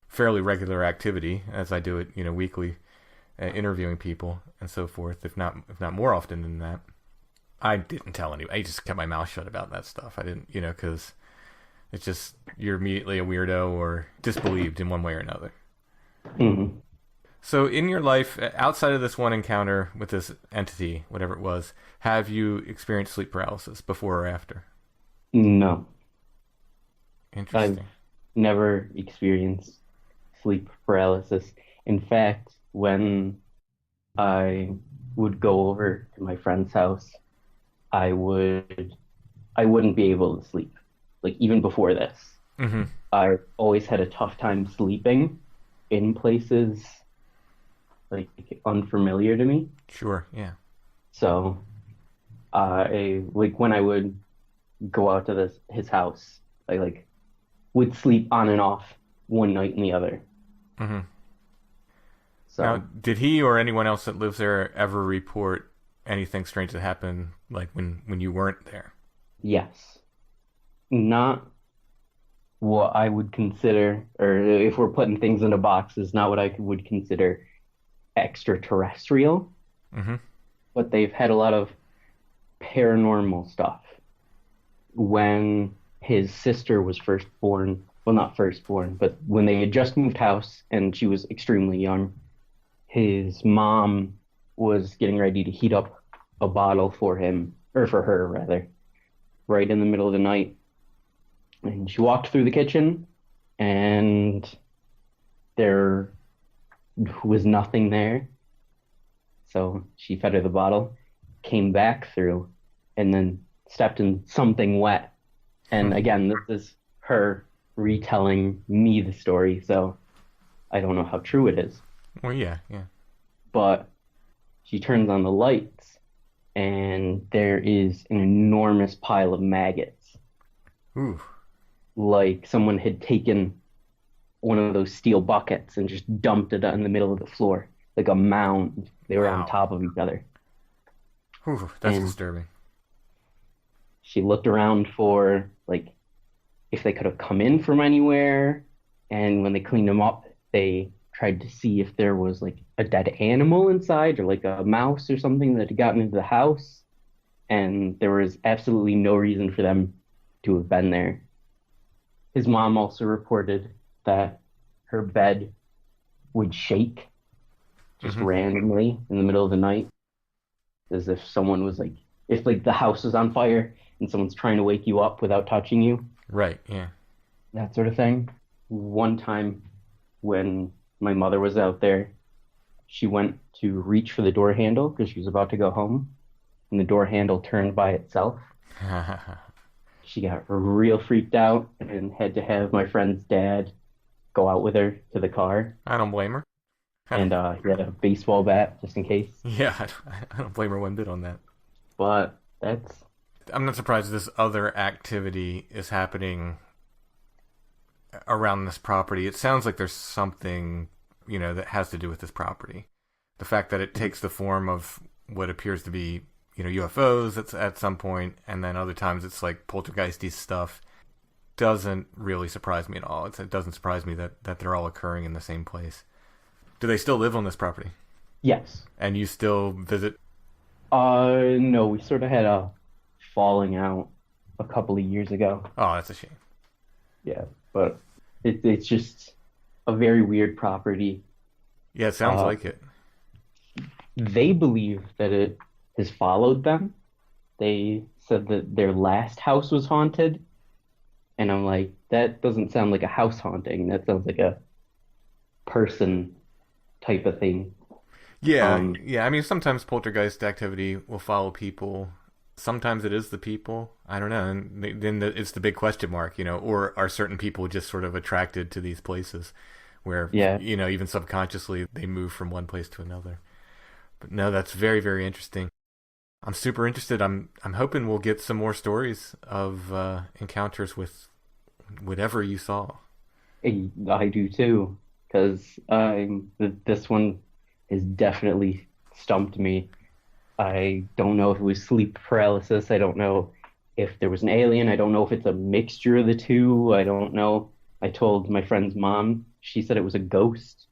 fairly regular activity, as I do it, weekly, interviewing people and so forth, if not more often than that, I didn't tell anybody. I just kept my mouth shut about that stuff. I didn't, because it's just, you're immediately a weirdo or disbelieved in one way or another. Mm-hmm. So in your life, outside of this one encounter with this entity, whatever it was, have you experienced sleep paralysis before or after? No, Interesting. I've never experienced sleep paralysis. In fact, when I would go over to my friend's house, I wouldn't be able to sleep. Like even before this, Mm-hmm. I always had a tough time sleeping in places like unfamiliar to me. Sure, yeah. So I like when I would go out to his house, I like would sleep on and off one night and the other. Mm-hmm. So Now, did he or anyone else that lives there ever report anything strange that happened, like when you weren't there? yes, not what I would consider, or if we're putting things into boxes, not what I would consider extraterrestrial, Mm-hmm. but they've had a lot of paranormal stuff. When his sister was first born, well, not first born, but when they had just moved house and she was extremely young, his mom was getting ready to heat up a bottle for him, or for her rather, right in the middle of the night. And she walked through the kitchen and there was nothing there. So she fed her the bottle, came back through, and then stepped in something wet. And again, this is her retelling me the story, so I don't know how true it is. Well, yeah. But she turns on the lights, and there is an enormous pile of maggots. Ooh. Like someone had taken one of those steel buckets and just dumped it in the middle of the floor, like a mound. They were Wow. on top of each other. Ooh, that's And disturbing. she looked around for, like, if they could have come in from anywhere. And when they cleaned them up, they tried to see if there was, like, a dead animal inside or, like, a mouse or something that had gotten into the house. And there was absolutely no reason for them to have been there. His mom also reported that her bed would shake just Mhm. randomly in the middle of the night, as if someone was like, if like the house is on fire and someone's trying to wake you up without touching you, Right, yeah. that sort of thing. One time when my mother was out there, she went to reach for the door handle because she was about to go home, and the door handle turned by itself. She got real freaked out and had to have my friend's dad go out with her to the car, I don't blame her. and he had a baseball bat just in case. Yeah, I don't blame her one bit on that. But that's I'm not surprised this other activity is happening around this property. It sounds like there's something, that has to do with this property. The fact that it takes the form of what appears to be, UFOs at some point, and then other times it's like poltergeisty stuff, doesn't really surprise me at all. It doesn't surprise me that they're all occurring in the same place. Do they still live on this property? yes. And you still visit? No, we sort of had a falling out a couple of years ago. Oh, that's a shame. Yeah, but it's just a very weird property. Yeah, it sounds Uh, like it. they believe that it has followed them. They said that their last house was haunted, and I'm like, that doesn't sound like a house haunting. That sounds like a person type of thing. Yeah, Um, yeah. I mean, sometimes poltergeist activity will follow people. Sometimes it is the people. I don't know. And then it's the big question mark, or are certain people just sort of attracted to these places where, yeah, even subconsciously they move from one place to another. But no, that's very, very interesting. I'm super interested. I'm hoping we'll get some more stories of encounters with whatever you saw. I do too, because this one has definitely stumped me. I don't know if it was sleep paralysis. I don't know if there was an alien. I don't know if it's a mixture of the two. I don't know. I told my friend's mom. She said it was a ghost.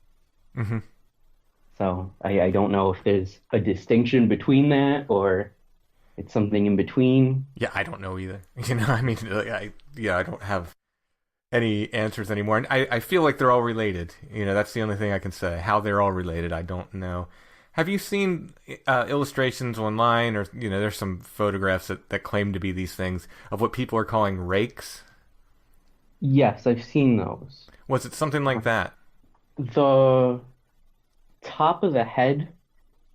Hmm. So I don't know if there's a distinction between that or it's something in between. Yeah, I don't know either. I mean, like, I don't have any answers anymore. And I feel like they're all related. That's the only thing I can say. How they're all related, I don't know. Have you seen illustrations online, or there's some photographs that claim to be these things of what people are calling rakes? Yes, I've seen those. Was it something like that? The top of the head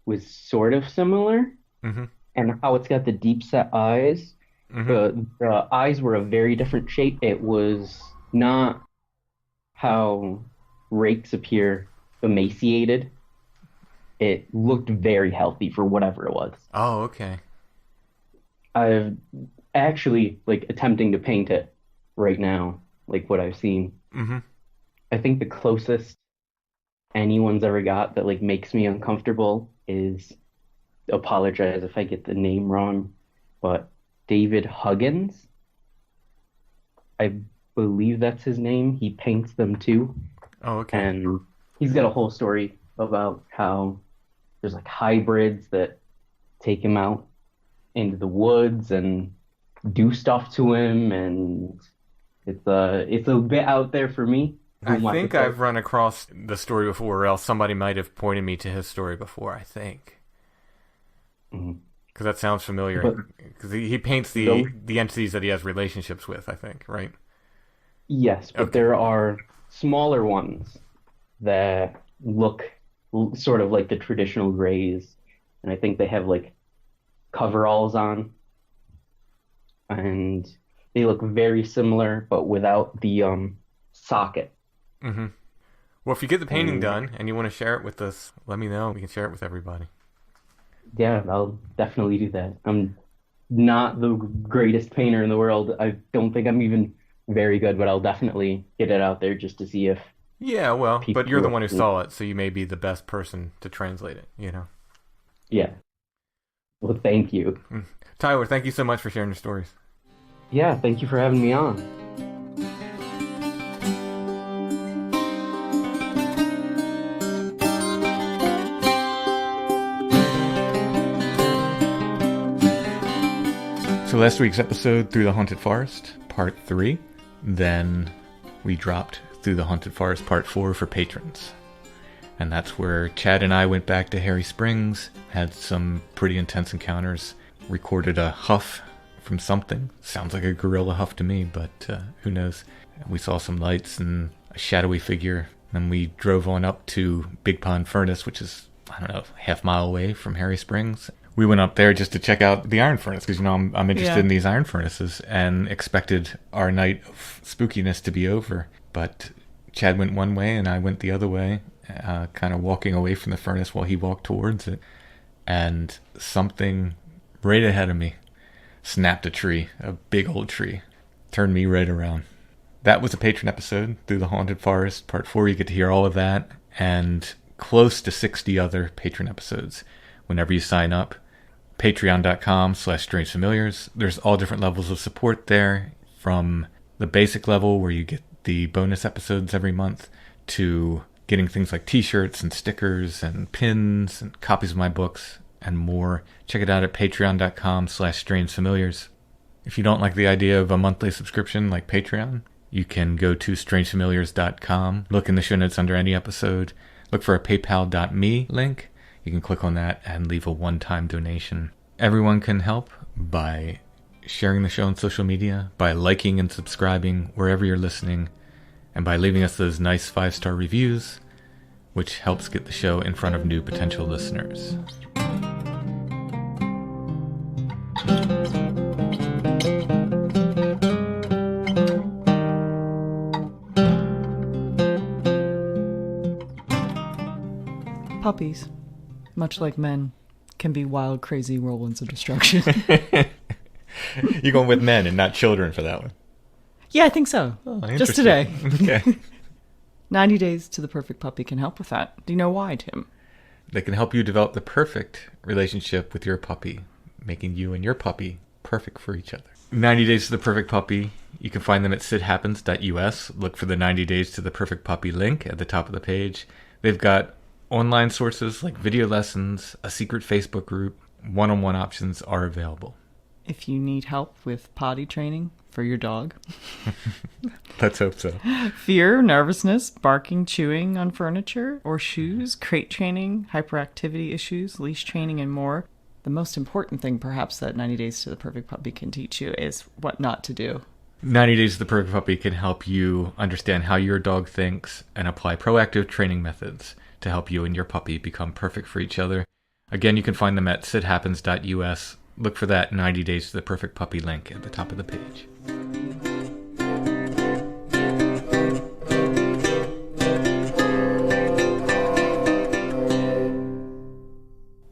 was sort of similar, Mm-hmm. and how it's got the deep set eyes. Mm-hmm. The eyes were a very different shape. It was not how rakes appear emaciated. It looked very healthy for whatever it was. Oh, okay. I'm actually like attempting to paint it right now, like what I've seen. Mm-hmm. I think the closest anyone's ever got that like makes me uncomfortable is apologize if I get the name wrong, but David Huggins, I believe that's his name. He paints them too, Oh, okay. and he's got a whole story about how there's like hybrids that take him out into the woods and do stuff to him, and it's a bit out there for me. I Who wants to think say? I've run across the story before, or else somebody might have pointed me to his story before, I think. Mhm. Because that sounds But familiar. Because he paints those, the entities that he has relationships with, I think, right? yes, but Okay. there are smaller ones that look sort of like the traditional grays, and I think they have like coveralls on, and they look very similar, but without the socket. Mm-hmm. Well, if you get the painting And done and you want to share it with us, let me know. We can share it with everybody. yeah, I'll definitely do that. I'm not the greatest painter in the world. I don't think I'm even very good, but I'll definitely get it out there just to see if Yeah, well, but people you're the one who will. saw it, so you may be the best person to translate it. Yeah. Well, thank you. Mm. Tyler, thank you so much for sharing your stories. Yeah, thank you for having me on. So last week's episode, Through the Haunted Forest, Part 3. Then we dropped Through the Haunted Forest, Part 4 for patrons. And that's where Chad and I went back to Harry Springs, had some pretty intense encounters, recorded a huff from something. Sounds like a gorilla huff to me, but who knows. We saw some lights and a shadowy figure. Then we drove on up to Big Pond Furnace, which is, I don't know, half-mile away from Harry Springs. We went up there just to check out the iron furnace because, I'm interested in these iron furnaces and expected our night of spookiness to be over. But Chad went one way and I went the other way, kind of walking away from the furnace while he walked towards it. And something right ahead of me snapped a tree, a big old tree, turned me right around. That was a patron episode, Through the Haunted Forest, Part 4. You get to hear all of that and close to 60 other patron episodes whenever you sign up. Patreon.com/strangefamiliars. There's all different levels of support there, from the basic level where you get the bonus episodes every month to getting things like t-shirts and stickers and pins and copies of my books and more. Check it out at patreon.com/strangefamiliars. If you don't like the idea of a monthly subscription like Patreon, you can go to strangefamiliars.com, look in the show notes under any episode, look for a paypal.me link. You can click on that and leave a one-time donation. Everyone can help by sharing the show on social media, by liking and subscribing wherever you're listening, and by leaving us those nice 5-star reviews, which helps get the show in front of new potential listeners. Puppies, much like men, can be wild, crazy whirlwinds of destruction. You're going with men and not children for that one. Yeah, I think so. Oh, Just interesting. today. Okay. 90 Days to the Perfect Puppy can help with that. Do you know why, Tim? They can help you develop the perfect relationship with your puppy, making you and your puppy perfect for each other. 90 Days to the Perfect Puppy, you can find them at sidhappens.us. Look for the 90 Days to the Perfect Puppy link at the top of the page. They've got online sources like video lessons, a secret Facebook group. One-on-one options are available. If you need help with potty training for your dog, Let's hope so. fear, nervousness, barking, chewing on furniture or shoes, crate training, hyperactivity issues, leash training, and more, the most important thing perhaps that 90 Days to the Perfect Puppy can teach you is what not to do. 90 Days to the Perfect Puppy can help you understand how your dog thinks and apply proactive training methods to help you and your puppy become perfect for each other. Again, you can find them at sidhappens.us. Look for that 90 Days to the Perfect Puppy link at the top of the page.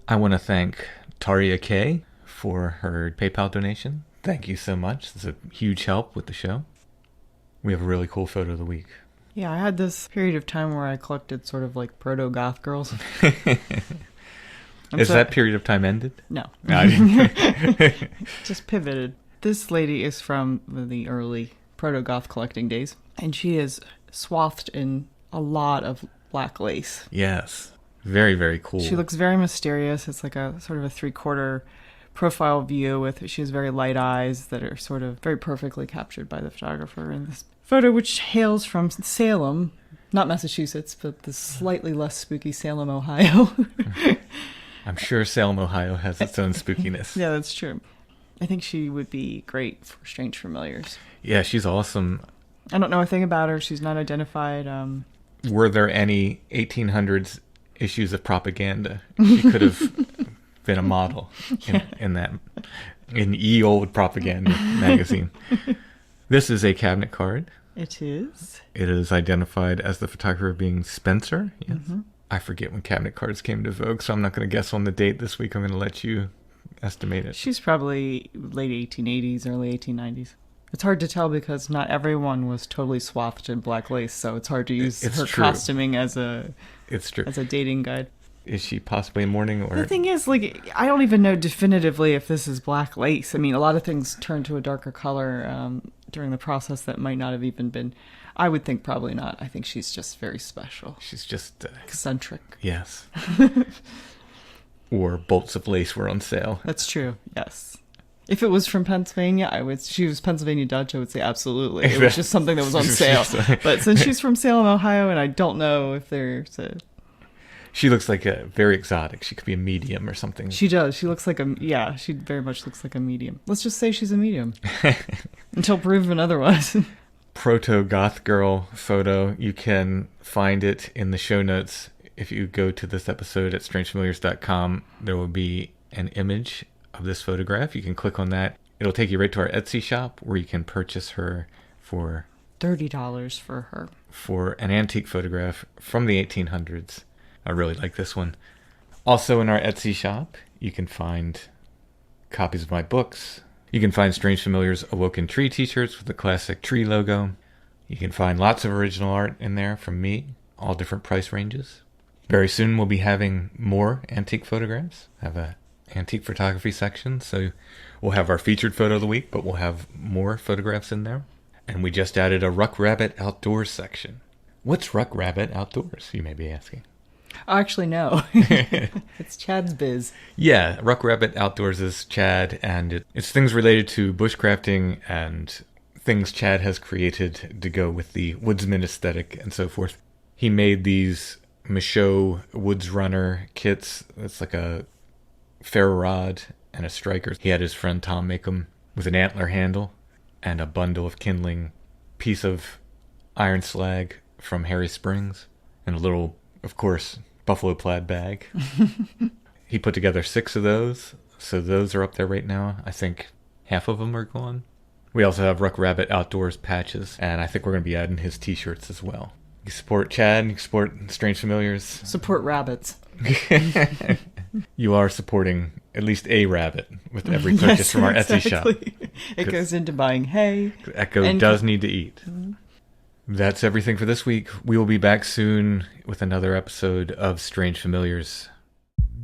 I want to thank Taria K for her PayPal donation. Thank you so much. This is a huge help with the show. We have a really cool photo of the week. Yeah, I had this period of time where I collected sort of like proto-goth girls. Is that period of time ended? No. No, I didn't. Just pivoted. This lady is from the early proto-goth collecting days, and she is swathed in a lot of black lace. Yes. Very, very cool. She looks very mysterious. It's like a sort of a 3/4 profile view with, she has very light eyes that are sort of very perfectly captured by the photographer in this photo, which hails from Salem, not Massachusetts, but the slightly less spooky Salem, Ohio. I'm sure Salem, Ohio has its own spookiness. Yeah, that's true. I think she would be great for Strange Familiars. Yeah, she's awesome. I don't know a thing about her. She's not identified. Were there any 1800s issues of propaganda? She could have been a model in ye old propaganda magazine. This is a cabinet card. It is. It is identified as the photographer being Spencer. Yes. Mm-hmm. I forget when cabinet cards came to vogue, so I'm not going to guess on the date this week. I'm going to let you estimate it. She's probably late 1880s, early 1890s. It's hard to tell because not everyone was totally swathed in black lace, so it's hard to use her true. costuming as a dating guide. Is she possibly in mourning? Or The thing is, like, I don't even know definitively if this is black lace. I mean, a lot of things turn to a darker color during the process that might not have even been. I would think probably not. I think she's just very special. she's just Eccentric. yes. Or bolts of lace were on sale. That's true. Yes. If it was from Pennsylvania, she was Pennsylvania Dutch, I would say absolutely. It was just something that was on sale. But since she's from Salem, Ohio, and I don't know if there's a... She looks like a very exotic. She could be a medium or something. She does. She looks like she very much looks like a medium. Let's just say she's a medium. Until proven otherwise. Proto-goth girl photo. You can find it in the show notes. If you go to this episode at strangefamiliars.com, there will be an image of this photograph. You can click on that. It'll take you right to our Etsy shop where you can purchase her for $30 for her. For an antique photograph from the 1800s. I really like this one. Also in our Etsy shop, you can find copies of my books. You can find Strange Familiars Awoken Tree t-shirts with the classic tree logo. You can find lots of original art in there from me, all different price ranges. Very soon we'll be having more antique photographs. I have a antique photography section, so we'll have our featured photo of the week, but we'll have more photographs in there. And we just added a Ruck Rabbit Outdoors section. What's Ruck Rabbit Outdoors, you may be asking? Oh, actually, no. It's Chad's biz. Yeah, Ruck Rabbit Outdoors is Chad, and it's things related to bushcrafting and things Chad has created to go with the woodsman aesthetic and so forth. He made these Michaud Woods Runner kits. It's like a ferro rod and a striker. He had his friend Tom make them with an antler handle and a bundle of kindling, piece of iron slag from Harry Springs, and a little, of course, buffalo plaid bag. He put together 6 of those, so those are up there right now. I think half of them are gone. We also have Ruck Rabbit Outdoors patches, and I think we're going to be adding his t-shirts as well. You support Chad, you support Strange Familiars. Support rabbits. You are supporting at least a rabbit with every purchase from our Etsy shop. It goes into buying hay. Echo does need to eat. That's everything for this week. We will be back soon with another episode of Strange Familiars.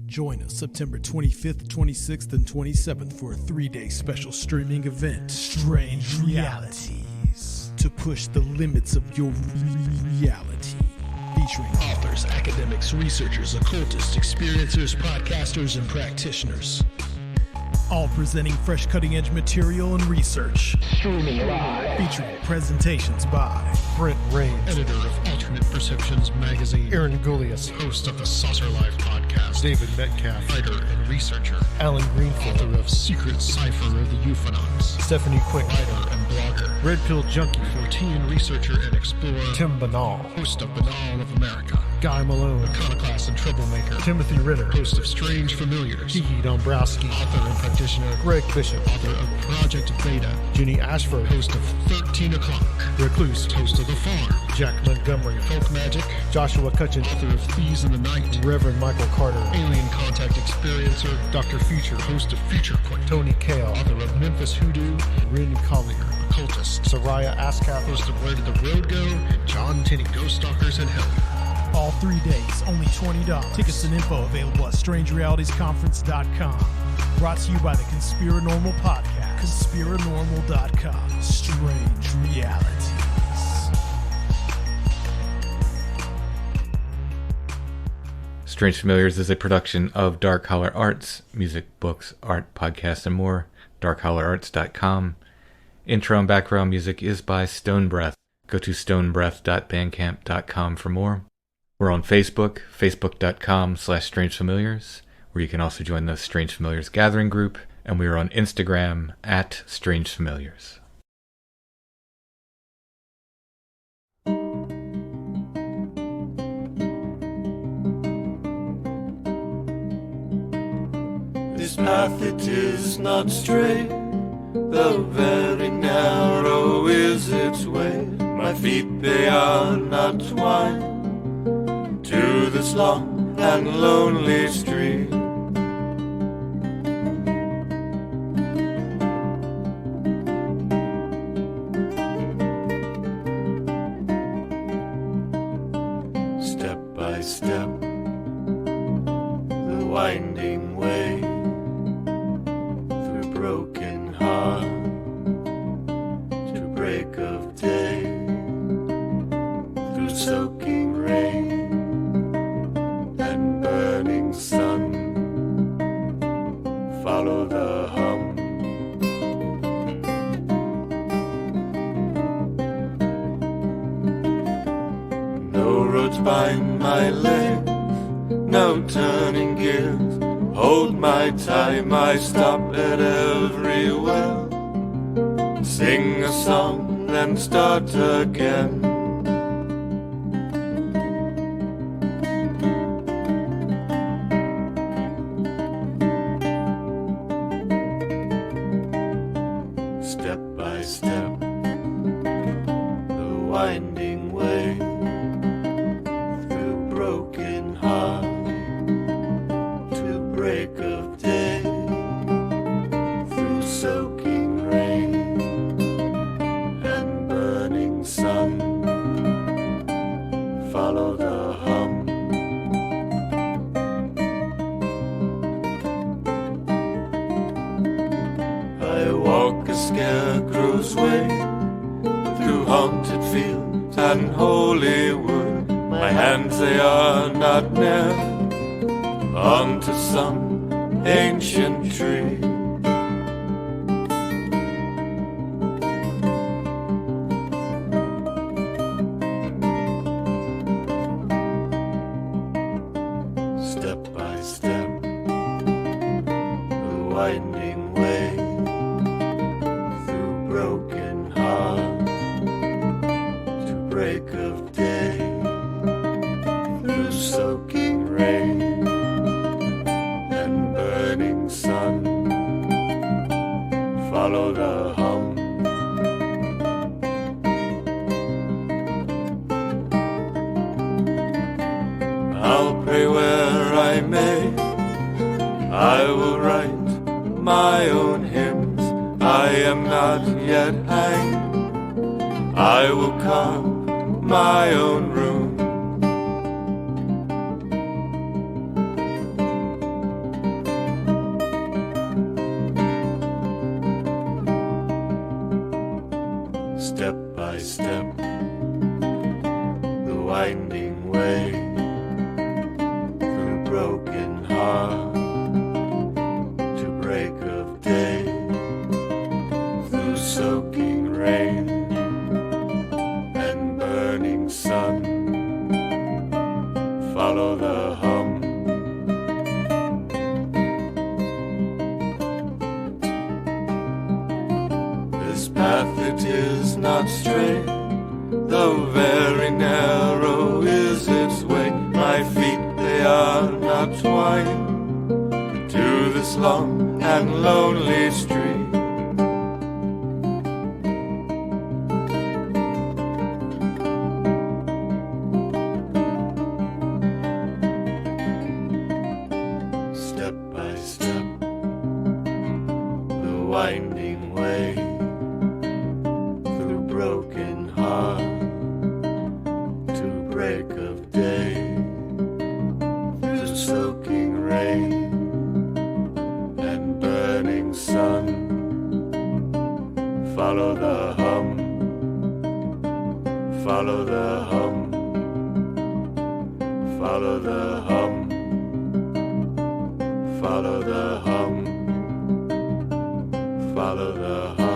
Join us September 25th, 26th, and 27th for a 3-day special streaming event, Strange Realities, to push the limits of your reality. Featuring authors, academics, researchers, occultists, experiencers, podcasters, and practitioners. All presenting fresh cutting-edge material and research. Streaming live. Featuring presentations by Brent Rains, Editor of Alternate Perceptions magazine. Aaron Goulias, Host of the Saucer Life podcast. David Metcalf, Writer and researcher. Alan Greenfield, Author of Secret Cipher of the UFOs. Stephanie Quick, Writer and blogger. Red Pill Junkie, 14 researcher and explorer. Tim Banal, Host of Banal of America. Guy Malone, Iconoclast and troublemaker. Timothy Ritter, Host of Strange Familiars. Kiki Dombrowski, Author and practitioner. Greg Bishop, Author of Project Beta. Jenny Ashford, Host of 13 O'Clock. Recluse, Host of The Farm. Jack Montgomery, Folk Magic. Joshua Cutchin, Author of Thieves in the Night. Reverend Michael Carter, Alien Contact Experiencer. Dr. Future, Host of Future Point. Tony Kale, Author of Memphis Hoodoo. Rin Collier, Occultist. Soraya Askath, Host of Where Did the Road Go? And John Tenney Ghost Stalkers and Hell. all 3 days, only $20. Tickets and info available at strangerealitiesconference.com. Brought to you by the Conspiranormal Podcast. Conspiranormal.com. Strange Realities. Strange Familiars is a production of Dark Holler Arts, music, books, art, podcasts, and more. darkhollerarts.com. Intro and background music is by Stone Breath. Go to stonebreath.bandcamp.com for more. We're on Facebook, facebook.com/strangefamiliars, where you can also join the Strange Familiars Gathering group, and we are on Instagram @strangefamiliars. This path it is not straight, though very narrow is its way. My feet they are not twined to this long and lonely street. Step by step, the winding way through broken heart to break of day, through soaking rain and burning sun. Follow the hum. No roads bind my legs, no turning gears. Hold my time, I stop at every well. Sing a song, then start again. Step by step, the winding way through broken heart to break of day, through soaking rain and burning sun. Follow the hum. I walk a scarecrow's way through haunted fields and holy wood. My My hands, they are not nailed onto some ancient tree. Step by step, the winding way through broken hearts to break of day, through soaking rain and burning sun. Follow the hum. I'll pray where I may, I will write my own hymns. I am not yet hanged, I will carve my own room. Step by step, the winding way through broken heart to break of day, through soaking rain and burning sun. Follow the hum. This path, it is not straight, though very narrow is its way. My feet, they are not twined to this long and lonely street. Step by step, the winding way through broken heart to break of day, through soaking rain and burning sun. Follow the hum, follow the hum, follow the hum, follow the hum, follow the hum.